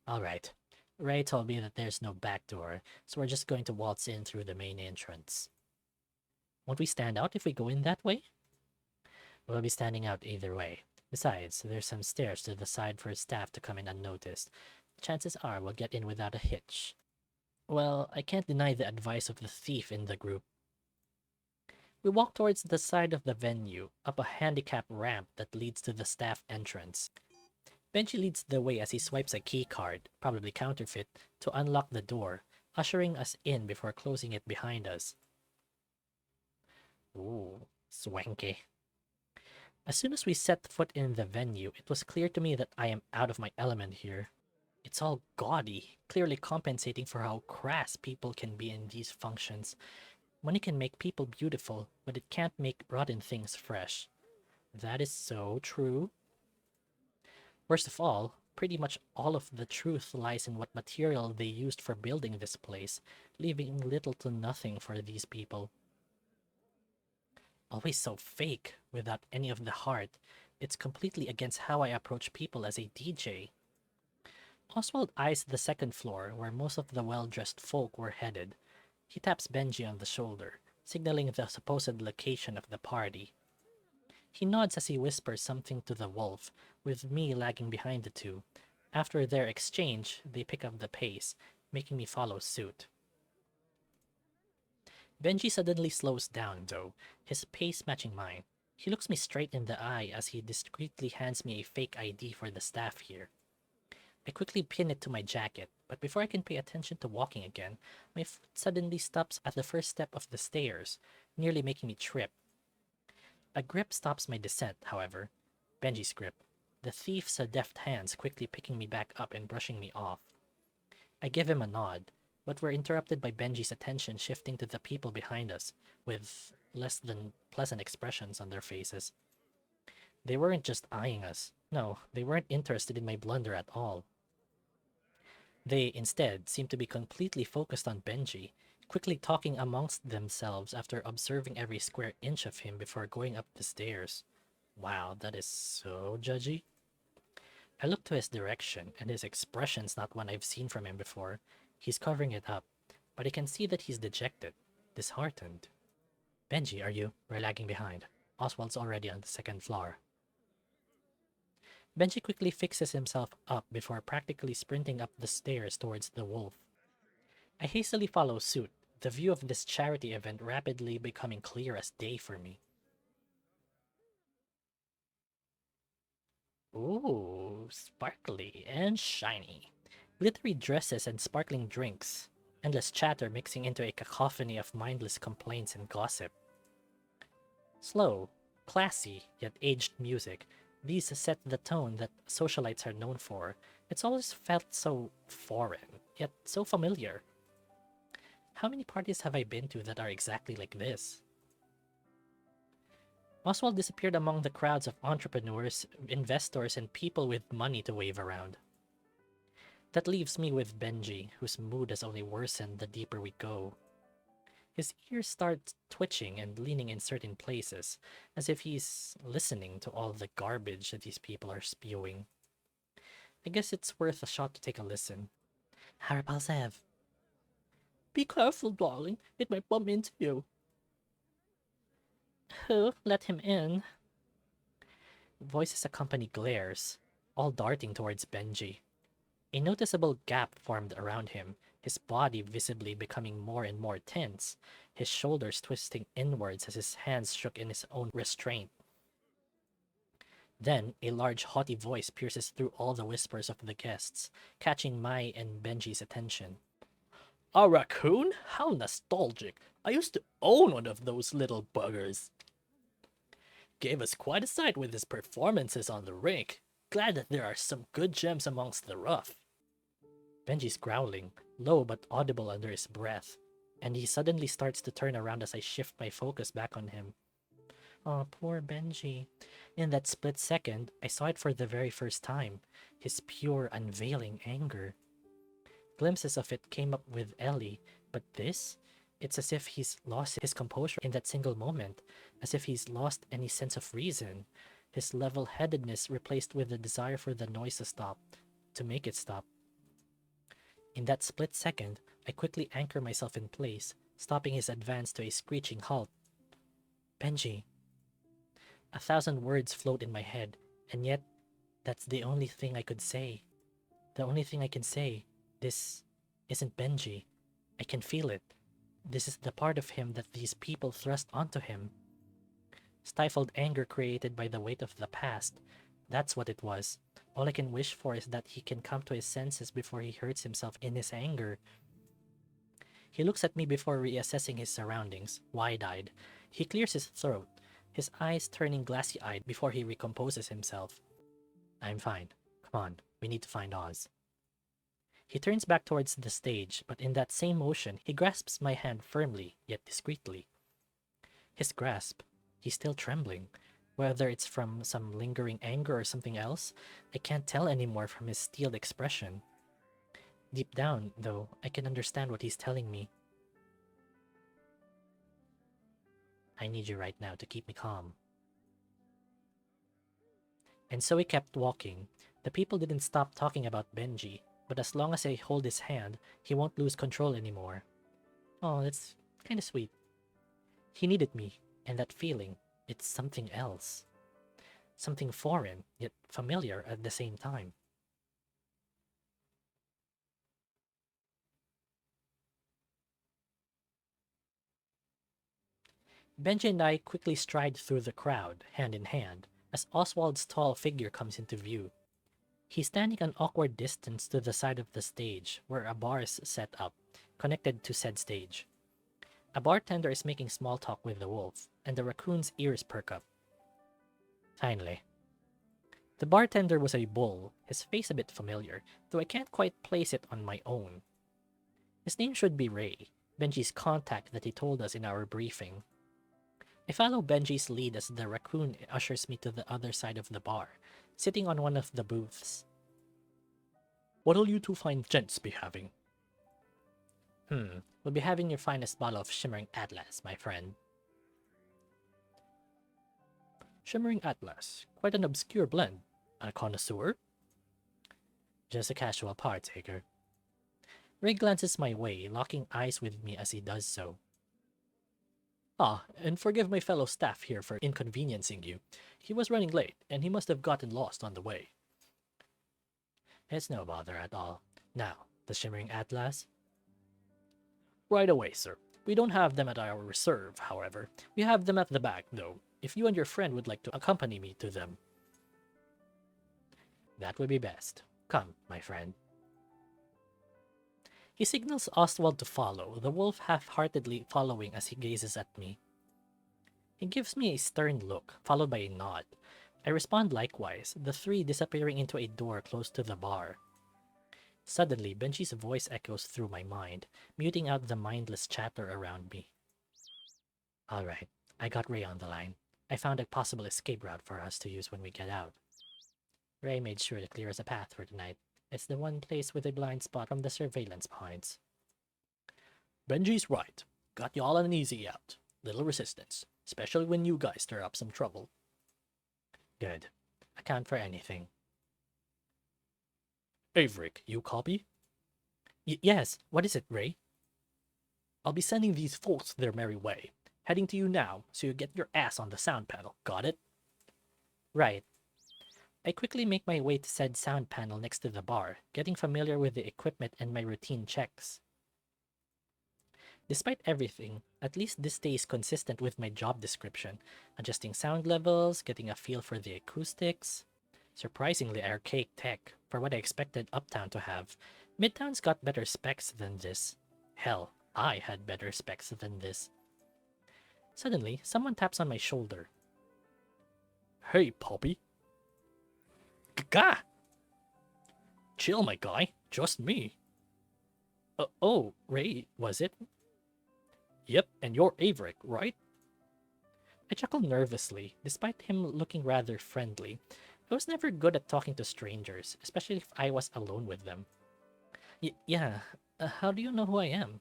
Alright, Ray told me that there's no back door, so we're just going to waltz in through the main entrance. Won't we stand out if we go in that way? We'll be standing out either way. Besides, there's some stairs to the side for staff to come in unnoticed. Chances are we'll get in without a hitch. Well, I can't deny the advice of the thief in the group. We walk towards the side of the venue, up a handicap ramp that leads to the staff entrance. Benji leads the way as he swipes a key card, probably counterfeit, to unlock the door, ushering us in before closing it behind us. Ooh, swanky. As soon as we set foot in the venue, it was clear to me that I am out of my element here. It's all gaudy, clearly compensating for how crass people can be in these functions. Money can make people beautiful, but it can't make rotten things fresh. That is so true. Worst of all, pretty much all of the truth lies in what material they used for building this place, leaving little to nothing for these people. Always so fake, without any of the heart. It's completely against how I approach people as a DJ. Oswald eyes the second floor, where most of the well-dressed folk were headed. He taps Benji on the shoulder, signaling the supposed location of the party. He nods as he whispers something to the wolf, with me lagging behind the two. After their exchange, they pick up the pace, making me follow suit. Benji suddenly slows down, though, his pace matching mine. He looks me straight in the eye as he discreetly hands me a fake ID for the staff here. I quickly pin it to my jacket, but before I can pay attention to walking again, my foot suddenly stops at the first step of the stairs, nearly making me trip. A grip stops my descent, however. Benji's grip. The thief's deft hands quickly picking me back up and brushing me off. I give him a nod, but we're interrupted by Benji's attention shifting to the people behind us, with less than pleasant expressions on their faces. They weren't just eyeing us. No, they weren't interested in my blunder at all. They, instead, seemed to be completely focused on Benji, quickly talking amongst themselves after observing every square inch of him before going up the stairs. Wow, that is so judgy. I look to his direction, and his expression's not one I've seen from him before. He's covering it up, but I can see that he's dejected, disheartened. Benji, are you? We're lagging behind. Oswald's already on the second floor. Benji quickly fixes himself up before practically sprinting up the stairs towards the wolf. I hastily follow suit, the view of this charity event rapidly becoming clear as day for me. Ooh, sparkly and shiny. Glittery dresses and sparkling drinks. Endless chatter mixing into a cacophony of mindless complaints and gossip. Slow, classy, yet aged music. These set the tone that socialites are known for. It's always felt so foreign, yet so familiar. How many parties have I been to that are exactly like this? Oswald disappeared among the crowds of entrepreneurs, investors, and people with money to wave around. That leaves me with Benji, whose mood has only worsened the deeper we go. His ears start twitching and leaning in certain places, as if he's listening to all the garbage that these people are spewing. I guess it's worth a shot to take a listen. Harapalsev. Be careful, darling. It might bump into you. Who let him in? Voices accompany glares, all darting towards Benji. A noticeable gap formed around him, his body visibly becoming more and more tense, his shoulders twisting inwards as his hands shook in his own restraint. Then a large haughty voice pierces through all the whispers of the guests, catching my and Benji's attention. A raccoon? How nostalgic. I used to own one of those little buggers. Gave us quite a sight with his performances on the rink. Glad that there are some good gems amongst the rough. Benji's growling, low but audible under his breath, and he suddenly starts to turn around as I shift my focus back on him. Oh, poor Benji. In that split second, I saw it for the very first time. His pure, unveiling anger. Glimpses of it came up with Ellie, but this? It's as if he's lost his composure in that single moment, as if he's lost any sense of reason. His level-headedness replaced with the desire for the noise to stop, to make it stop. In that split second, I quickly anchor myself in place, stopping his advance to a screeching halt. Benji. 1,000 words float in my head, and yet, that's the only thing I could say. The only thing I can say. This isn't Benji. I can feel it. This is the part of him that these people thrust onto him. Stifled anger created by the weight of the past. That's what it was. All I can wish for is that he can come to his senses before he hurts himself in his anger. He looks at me before reassessing his surroundings, wide-eyed. He clears his throat, his eyes turning glassy-eyed before he recomposes himself. I'm fine. Come on, we need to find Oz. He turns back towards the stage, but in that same motion, he grasps my hand firmly, yet discreetly. His grasp, he's still trembling. Whether it's from some lingering anger or something else, I can't tell anymore from his steeled expression. Deep down, though, I can understand what he's telling me. I need you right now to keep me calm. And so we kept walking. The people didn't stop talking about Benji, but as long as I hold his hand, he won't lose control anymore. Oh, that's kinda sweet. He needed me, and that feeling, it's something else. Something foreign, yet familiar at the same time. Benji and I quickly stride through the crowd, hand in hand, as Oswald's tall figure comes into view. He's standing an awkward distance to the side of the stage, where a bar is set up, connected to said stage. A bartender is making small talk with the wolf, and the raccoon's ears perk up. Finally. The bartender was a bull, his face a bit familiar, though I can't quite place it on my own. His name should be Ray, Benji's contact that he told us in our briefing. I follow Benji's lead as the raccoon ushers me to the other side of the bar, sitting on one of the booths. What'll you two fine gents be having? We'll be having your finest bottle of Shimmering Atlas, my friend. Shimmering Atlas, quite an obscure blend. A connoisseur? Just a casual partaker. Ray glances my way, locking eyes with me as he does so. Ah, and forgive my fellow staff here for inconveniencing you. He was running late, and he must have gotten lost on the way. It's no bother at all. Now, the Shimmering Atlas? Right away, sir. We don't have them at our reserve, however. We have them at the back, though, if you and your friend would like to accompany me to them. That would be best. Come, my friend. He signals Oswald to follow, the wolf half-heartedly following as he gazes at me. He gives me a stern look, followed by a nod. I respond likewise, the three disappearing into a door close to the bar. Suddenly, Benji's voice echoes through my mind, muting out the mindless chatter around me. Alright, I got Ray on the line. I found a possible escape route for us to use when we get out. Ray made sure to clear us a path for tonight. It's the one place with a blind spot from the surveillance points. Benji's right. Got y'all an easy out. Little resistance, especially when you guys stir up some trouble. Good. Account for anything. Averic, you copy? Yes. What is it, Ray? I'll be sending these folks their merry way. Heading to you now, so you get your ass on the sound panel. Got it? Right. I quickly make my way to said sound panel next to the bar, getting familiar with the equipment and my routine checks. Despite everything, at least this stays consistent with my job description, adjusting sound levels, getting a feel for the acoustics. Surprisingly archaic tech for what I expected Uptown to have. Midtown's got better specs than this. Hell, I had better specs than this. Suddenly, someone taps on my shoulder. Hey, Poppy. Gah! Chill, my guy. Just me. Oh, Ray, was it? Yep, and you're Averic, right? I chuckle nervously, despite him looking rather friendly. I was never good at talking to strangers, especially if I was alone with them. Yeah, how do you know who I am?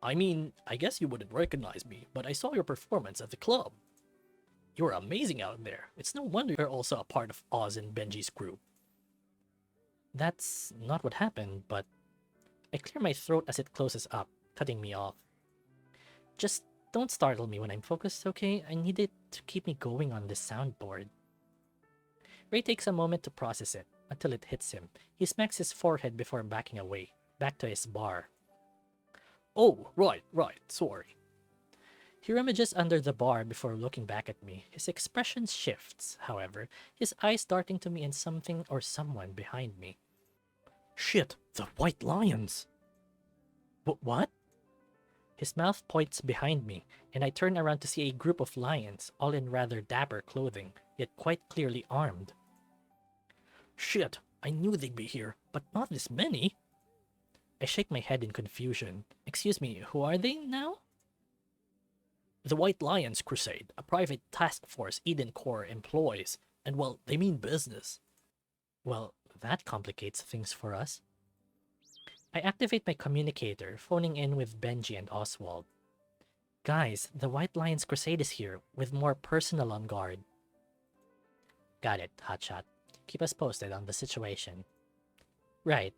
I mean, I guess you wouldn't recognize me, but I saw your performance at the club. You were amazing out there. It's no wonder you're also a part of Oz and Benji's crew. That's not what happened, but I clear my throat as it closes up, cutting me off. Just don't startle me when I'm focused, okay? I need it to keep me going on this soundboard. Ray takes a moment to process it, until it hits him. He smacks his forehead before backing away, back to his bar. Oh, right, sorry. He rummages under the bar before looking back at me. His expression shifts, however, his eyes darting to me and something or someone behind me. Shit, the White Lions! What? His mouth points behind me, and I turn around to see a group of lions, all in rather dapper clothing, yet quite clearly armed. Shit, I knew they'd be here, but not this many. I shake my head in confusion. Excuse me, who are they now? The White Lions Crusade, a private task force Eden Corps employs, and well, they mean business. Well, that complicates things for us. I activate my communicator, phoning in with Benjie and Oswald. Guys, the White Lions Crusade is here, with more personnel on guard. Got it, Hotshot. Keep us posted on the situation. Right.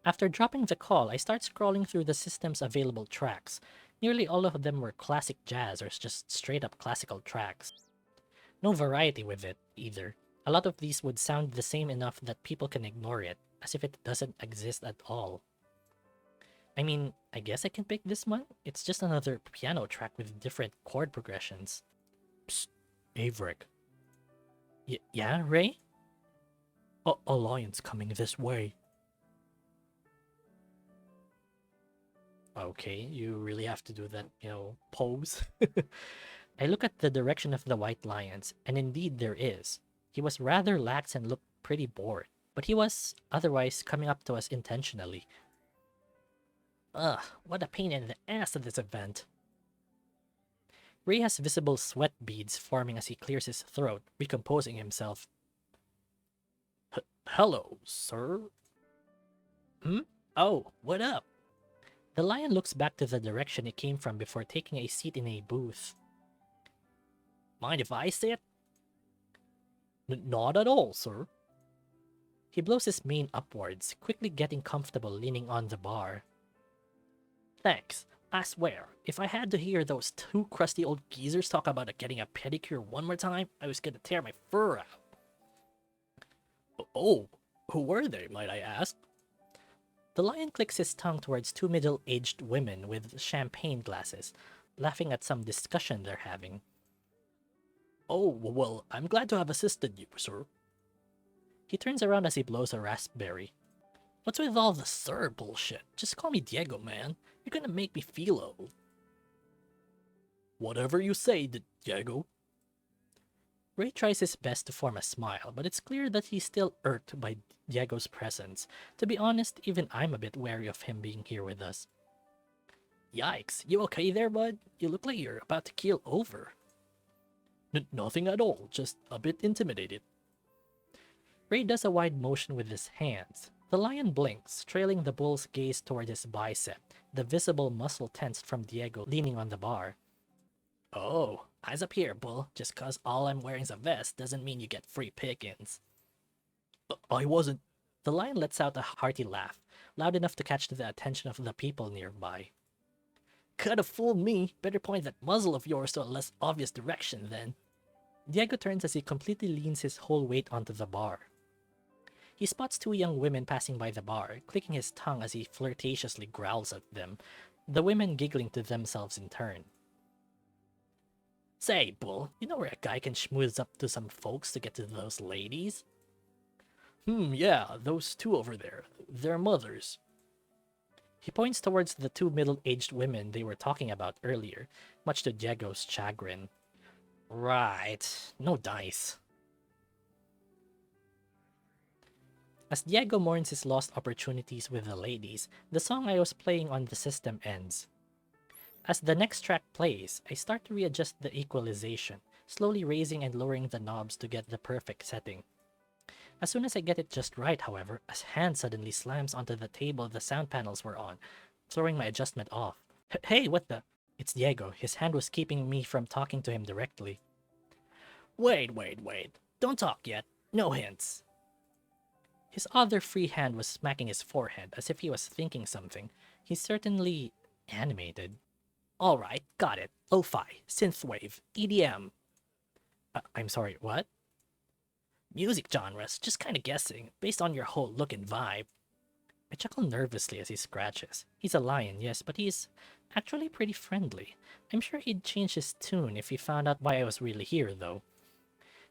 After dropping the call, I start scrolling through the system's available tracks. Nearly all of them were classic jazz or just straight-up classical tracks. No variety with it, either. A lot of these would sound the same enough that people can ignore it, as if it doesn't exist at all. I mean, I guess I can pick this one. It's just another piano track with different chord progressions. Psst, Averic. Yeah, Ray? A lion's coming this way. Okay, you really have to do that, pose. I look at the direction of the white lions, and indeed there is. He was rather lax and looked pretty bored, but he was otherwise coming up to us intentionally. Ugh, what a pain in the ass of this event. Ray has visible sweat beads forming as he clears his throat, recomposing himself. Hello, sir? Hmm? Oh, what up? The lion looks back to the direction it came from before taking a seat in a booth. Mind if I sit? Not at all, sir. He blows his mane upwards, quickly getting comfortable leaning on the bar. Thanks. I swear, if I had to hear those two crusty old geezers talk about getting a pedicure one more time, I was gonna tear my fur out. Oh, who were they, might I ask? The lion clicks his tongue towards two middle-aged women with champagne glasses, laughing at some discussion they're having. Oh, well, I'm glad to have assisted you, sir. He turns around as he blows a raspberry. What's with all the sir bullshit? Just call me Diego, man. You're gonna make me feel old. Whatever you say, Diego. Ray tries his best to form a smile, but it's clear that he's still irked by Diego's presence. To be honest, even I'm a bit wary of him being here with us. Yikes, you okay there, bud? You look like you're about to keel over. Nothing at all, just a bit intimidated. Ray does a wide motion with his hands. The lion blinks, trailing the bull's gaze toward his bicep, the visible muscle tensed from Diego leaning on the bar. Oh, eyes up here, bull. Just 'cause all I'm wearing's a vest doesn't mean you get free pickings. I wasn't. The lion lets out a hearty laugh, loud enough to catch the attention of the people nearby. Could've fooled me. Better point that muzzle of yours to a less obvious direction, then. Diego turns as he completely leans his whole weight onto the bar. He spots two young women passing by the bar, clicking his tongue as he flirtatiously growls at them, the women giggling to themselves in turn. Say, bull, you know where a guy can schmooze up to some folks to get to those ladies? Yeah, those two over there. They're mothers. He points towards the two middle-aged women they were talking about earlier, much to Diego's chagrin. Right, no dice. As Diego mourns his lost opportunities with the ladies, the song I was playing on the system ends. As the next track plays, I start to readjust the equalization, slowly raising and lowering the knobs to get the perfect setting. As soon as I get it just right, however, a hand suddenly slams onto the table the sound panels were on, throwing my adjustment off. Hey, what the? It's Diego. His hand was keeping me from talking to him directly. Wait. Don't talk yet. No hints. His other free hand was smacking his forehead as if he was thinking something. He's certainly animated. Alright, got it. Lo-fi, synthwave, EDM. I'm sorry, what? Music genres, just kinda guessing, based on your whole look and vibe. I chuckle nervously as he scratches. He's a lion, yes, but he's actually pretty friendly. I'm sure he'd change his tune if he found out why I was really here, though.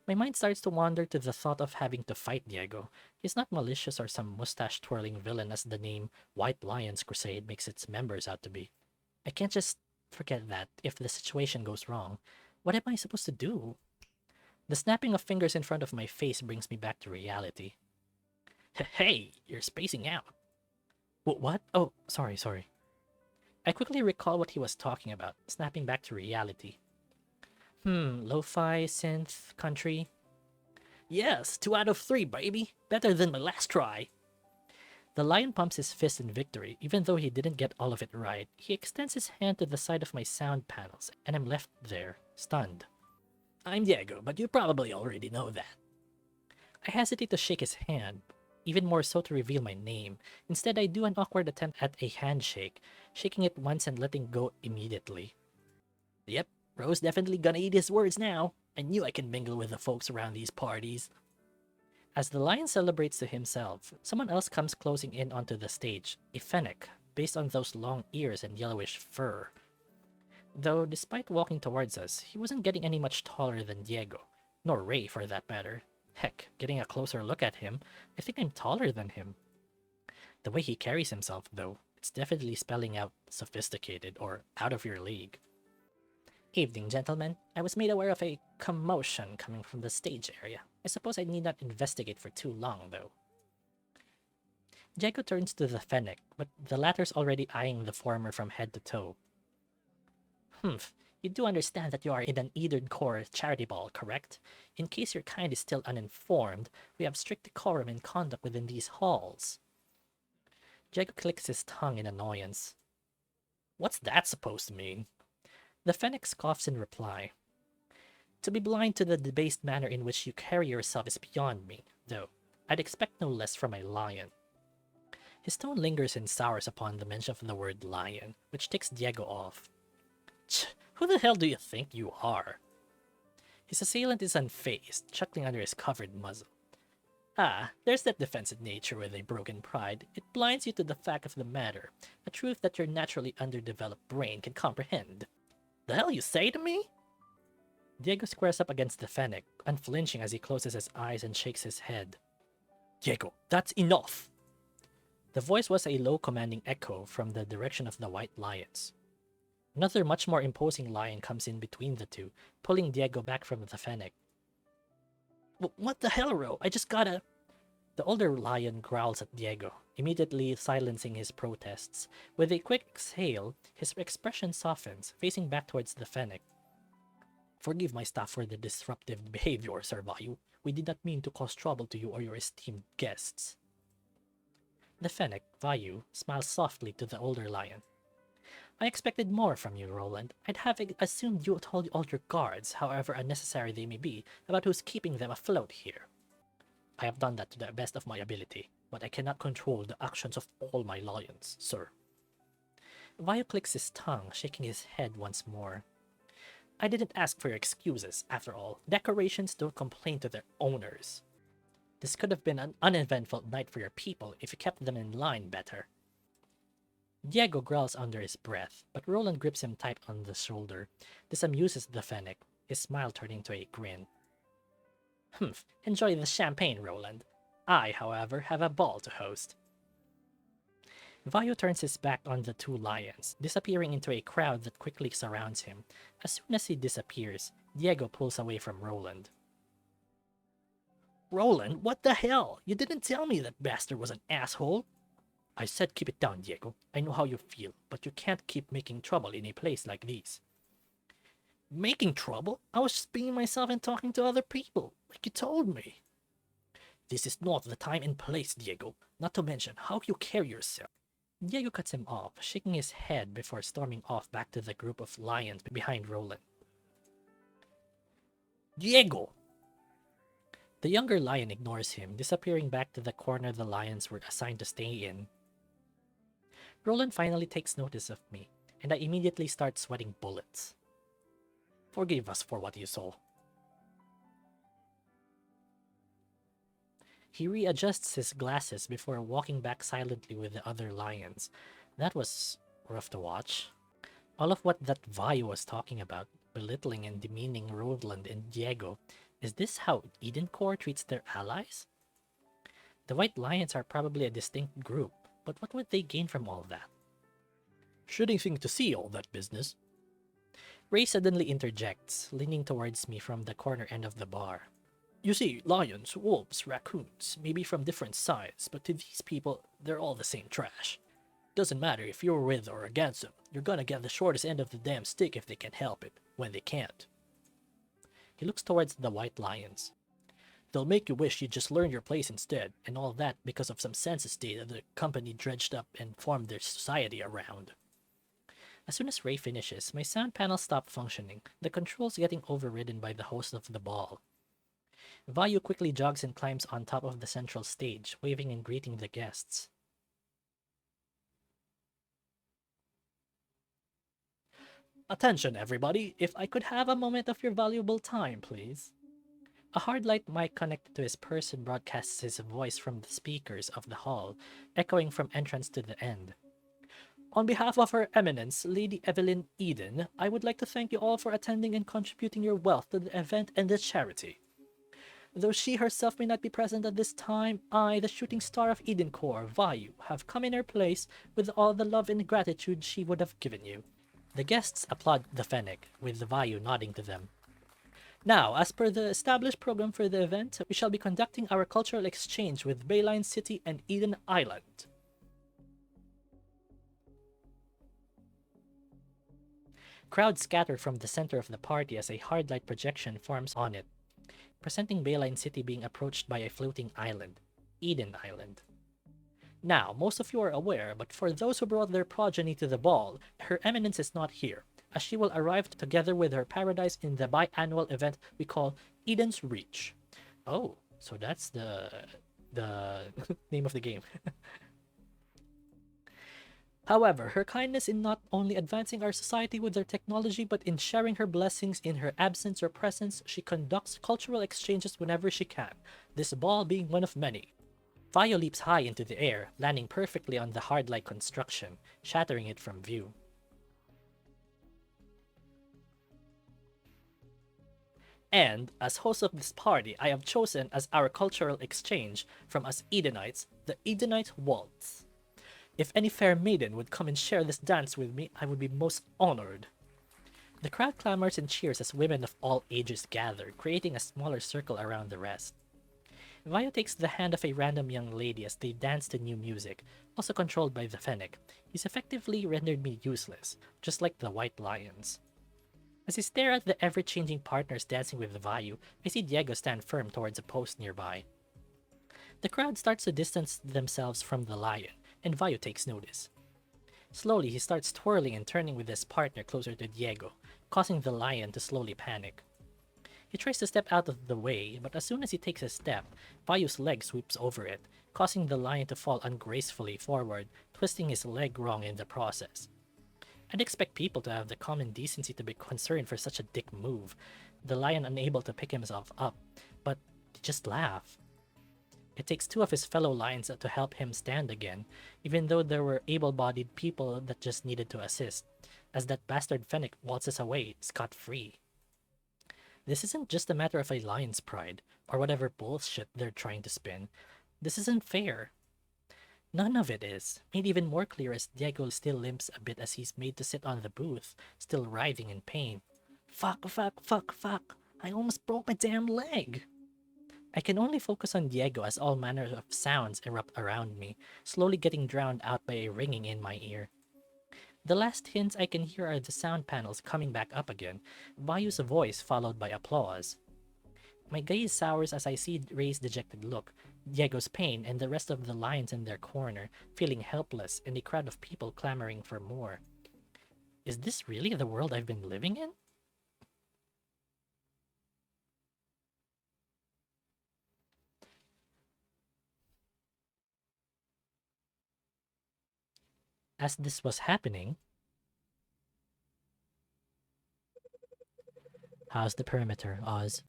My mind starts to wander to the thought of having to fight Diego. He's not malicious or some mustache-twirling villain as the name White Lions Crusade makes its members out to be. I can't just forget that if the situation goes wrong. What am I supposed to do? The snapping of fingers in front of my face brings me back to reality. Hey, you're spacing out. What? Oh, sorry. I quickly recall what he was talking about, snapping back to reality. Lo-fi, synth, country. Yes, 2 out of 3, baby. Better than my last try. The lion pumps his fist in victory. Even though he didn't get all of it right, he extends his hand to the side of my sound panels, and I'm left there, stunned. I'm Diego, but you probably already know that. I hesitate to shake his hand, even more so to reveal my name. Instead, I do an awkward attempt at a handshake, shaking it once and letting go immediately. Yep, Bro's definitely gonna eat his words now. I knew I can mingle with the folks around these parties. As the lion celebrates to himself, someone else comes closing in onto the stage, a fennec, based on those long ears and yellowish fur. Though, despite walking towards us, he wasn't getting any much taller than Diego, nor Ray for that matter. Heck, getting a closer look at him, I think I'm taller than him. The way he carries himself, though, it's definitely spelling out sophisticated or out of your league. Evening, gentlemen. I was made aware of a commotion coming from the stage area. I suppose I need not investigate for too long, though. Diego turns to the Fennec, but the latter's already eyeing the former from head to toe. Humph, you do understand that you are in an Eden Corps charity ball, correct? In case your kind is still uninformed, we have strict decorum and conduct within these halls. Diego clicks his tongue in annoyance. What's that supposed to mean? The Fennec scoffs in reply. To be blind to the debased manner in which you carry yourself is beyond me, though. I'd expect no less from a lion. His tone lingers and sours upon the mention of the word lion, which ticks Diego off. Who the hell do you think you are? His assailant is unfazed, chuckling under his covered muzzle. Ah, there's that defensive nature with a broken pride. It blinds you to the fact of the matter, a truth that your naturally underdeveloped brain can comprehend. The hell you say to me? Diego squares up against the Fennec, unflinching as he closes his eyes and shakes his head. Diego, that's enough! The voice was a low commanding echo from the direction of the white lions. Another much more imposing lion comes in between the two, pulling Diego back from the Fennec. What the hell, Ro? I just gotta... The older lion growls at Diego, immediately silencing his protests. With a quick exhale, his expression softens, facing back towards the Fennec. Forgive my staff for the disruptive behavior, Sir Vayu. We did not mean to cause trouble to you or your esteemed guests. The Fennec, Vayu, smiles softly to the older lion. I expected more from you, Roland. I'd have assumed you told all your guards, however unnecessary they may be, about who's keeping them afloat here. I have done that to the best of my ability, but I cannot control the actions of all my lions, sir. Vayu clicks his tongue, shaking his head once more. I didn't ask for your excuses, after all. Decorations don't complain to their owners. This could have been an uneventful night for your people if you kept them in line better. Diego growls under his breath, but Roland grips him tight on the shoulder. This amuses the Fennec, his smile turning to a grin. Humph, enjoy the champagne, Roland. I, however, have a ball to host. Vayu turns his back on the two lions, disappearing into a crowd that quickly surrounds him. As soon as he disappears, Diego pulls away from Roland. Roland, what the hell? You didn't tell me that bastard was an asshole. I said keep it down, Diego. I know how you feel, but you can't keep making trouble in a place like this. Making trouble? I was just being myself and talking to other people, like you told me. This is not the time and place, Diego, not to mention how you carry yourself. Diego cuts him off, shaking his head before storming off back to the group of lions behind Roland. Diego! The younger lion ignores him, disappearing back to the corner the lions were assigned to stay in. Roland finally takes notice of me, and I immediately start sweating bullets. Forgive us for what you saw. He readjusts his glasses before walking back silently with the other lions. That was rough to watch. All of what that Vayu was talking about, belittling and demeaning Roland and Diego, is this how Eden Corps treats their allies? The White Lions are probably a distinct group, but what would they gain from all that? Shouldn't think to see all that business. Ray suddenly interjects, leaning towards me from the corner end of the bar. You see, lions, wolves, raccoons may be from different sides, but to these people, they're all the same trash. Doesn't matter if you're with or against them, you're gonna get the shortest end of the damn stick if they can help it, when they can't. He looks towards the white lions. They'll make you wish you'd just learn your place instead, and all that because of some census data the company dredged up and formed their society around. As soon as Ray finishes, my sound panel stops functioning, the controls getting overridden by the host of the ball. Vayu quickly jogs and climbs on top of the central stage, waving and greeting the guests. Attention, everybody! If I could have a moment of your valuable time, please. A hard light mic connected to his person broadcasts his voice from the speakers of the hall, echoing from entrance to the end. On behalf of Her Eminence, Lady Evelyn Eden, I would like to thank you all for attending and contributing your wealth to the event and the charity. Though she herself may not be present at this time, I, the shooting star of Edencore, Vayu, have come in her place with all the love and gratitude she would have given you. The guests applaud the Fennec, with Vayu nodding to them. Now, as per the established program for the event, we shall be conducting our cultural exchange with Bayline City and Eden Island. Crowds scatter from the center of the party as a hard light projection forms on it, presenting Bayline City being approached by a floating island, Eden Island. Now, most of you are aware, but for those who brought their progeny to the ball, Her Eminence is not here, as she will arrive together with her paradise in the biannual event we call Eden's Reach. Oh, so that's the name of the game. However, her kindness in not only advancing our society with her technology, but in sharing her blessings in her absence or presence, she conducts cultural exchanges whenever she can, this ball being one of many. Vayu leaps high into the air, landing perfectly on the hard-like construction, shattering it from view. And, as host of this party, I have chosen as our cultural exchange from us Edenites, the Edenite Waltz. If any fair maiden would come and share this dance with me, I would be most honored. The crowd clamors and cheers as women of all ages gather, creating a smaller circle around the rest. Vayu takes the hand of a random young lady as they dance to new music, also controlled by the Fennec. He's effectively rendered me useless, just like the White Lions. As I stare at the ever-changing partners dancing with Vayu, I see Diego stand firm towards a post nearby. The crowd starts to distance themselves from the lion, and Vayu takes notice. Slowly, he starts twirling and turning with his partner closer to Diego, causing the lion to slowly panic. He tries to step out of the way, but as soon as he takes a step, Vayu's leg sweeps over it, causing the lion to fall ungracefully forward, twisting his leg wrong in the process. I'd expect people to have the common decency to be concerned for such a dick move, the lion unable to pick himself up, but they just laugh. It takes two of his fellow lions to help him stand again, even though there were able-bodied people that just needed to assist, as that bastard Fennec waltzes away scot-free. This isn't just a matter of a lion's pride, or whatever bullshit they're trying to spin. This isn't fair. None of it is, made even more clear as Diego still limps a bit as he's made to sit on the booth, still writhing in pain. Fuck, fuck, fuck, fuck. I almost broke my damn leg. I can only focus on Diego as all manner of sounds erupt around me, slowly getting drowned out by a ringing in my ear. The last hints I can hear are the sound panels coming back up again, Vayu's voice followed by applause. My gaze sours as I see Ray's dejected look, Diego's pain, and the rest of the lions in their corner, feeling helpless, and a crowd of people clamoring for more. Is this really the world I've been living in? As this was happening, how's the perimeter, Oz?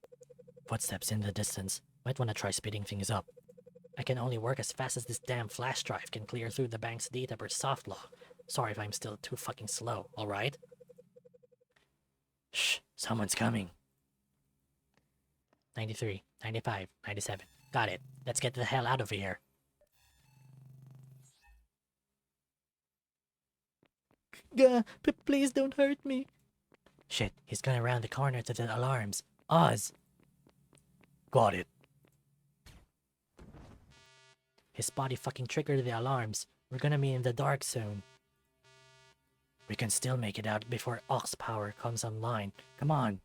Footsteps in the distance. Might want to try speeding things up. I can only work as fast as this damn flash drive can clear through the bank's data per soft law. Sorry if I'm still too fucking slow, alright? Shh, someone's coming. 93, 95, 97. Got it. Let's get the hell out of here. Please don't hurt me. Shit, he's gonna round the corner to the alarms. Oz! Got it. His body fucking triggered the alarms. We're gonna be in the dark soon. We can still make it out before Ox power comes online. Come on.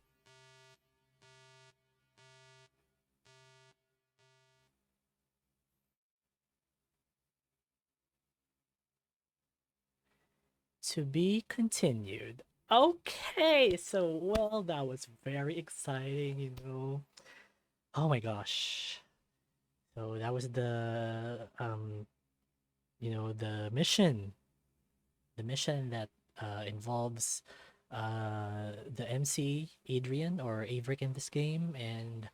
To be continued. Okay, so well, that was very exciting, you know. Oh my gosh. So that was the the mission. The mission that involves the MC Adrian or Averic in this game and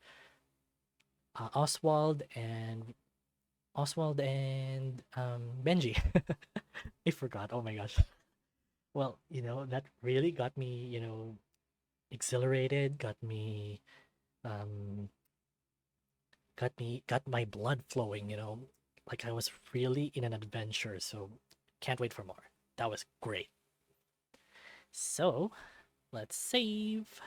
Oswald and Benjie. I forgot. Oh my gosh. Well, that really got me, exhilarated, um, got my blood flowing, like I was really in an adventure. So can't wait for more. That was great. So let's save.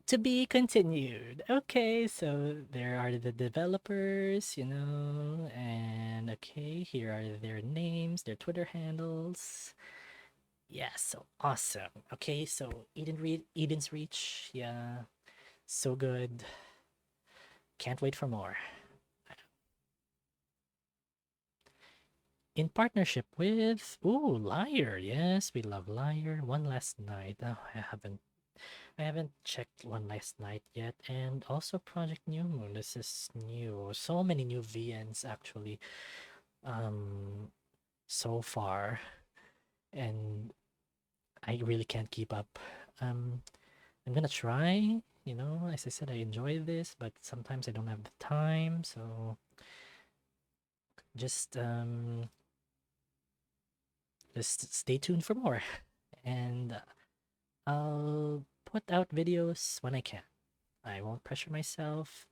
To be continued. Okay, so there are the developers, and okay, here are their names, their Twitter handles. Yeah, so awesome. Okay, so Eden's Reach, yeah, so good. Can't wait for more. In partnership with Liar. Yes, we love Liar. One Last Night. Oh, I haven't checked One Last Night yet, and also Project New Moon. This is new. So many new VNs actually. Um, so far, and I really can't keep up. Um, I'm gonna try. As I said, I enjoy this, but sometimes I don't have the time. So just um, just stay tuned for more, and I'll put out videos when I can. I won't pressure myself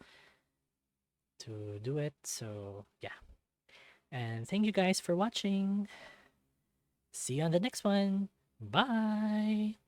to do it. So yeah. And thank you guys for watching. See you on the next one. Bye.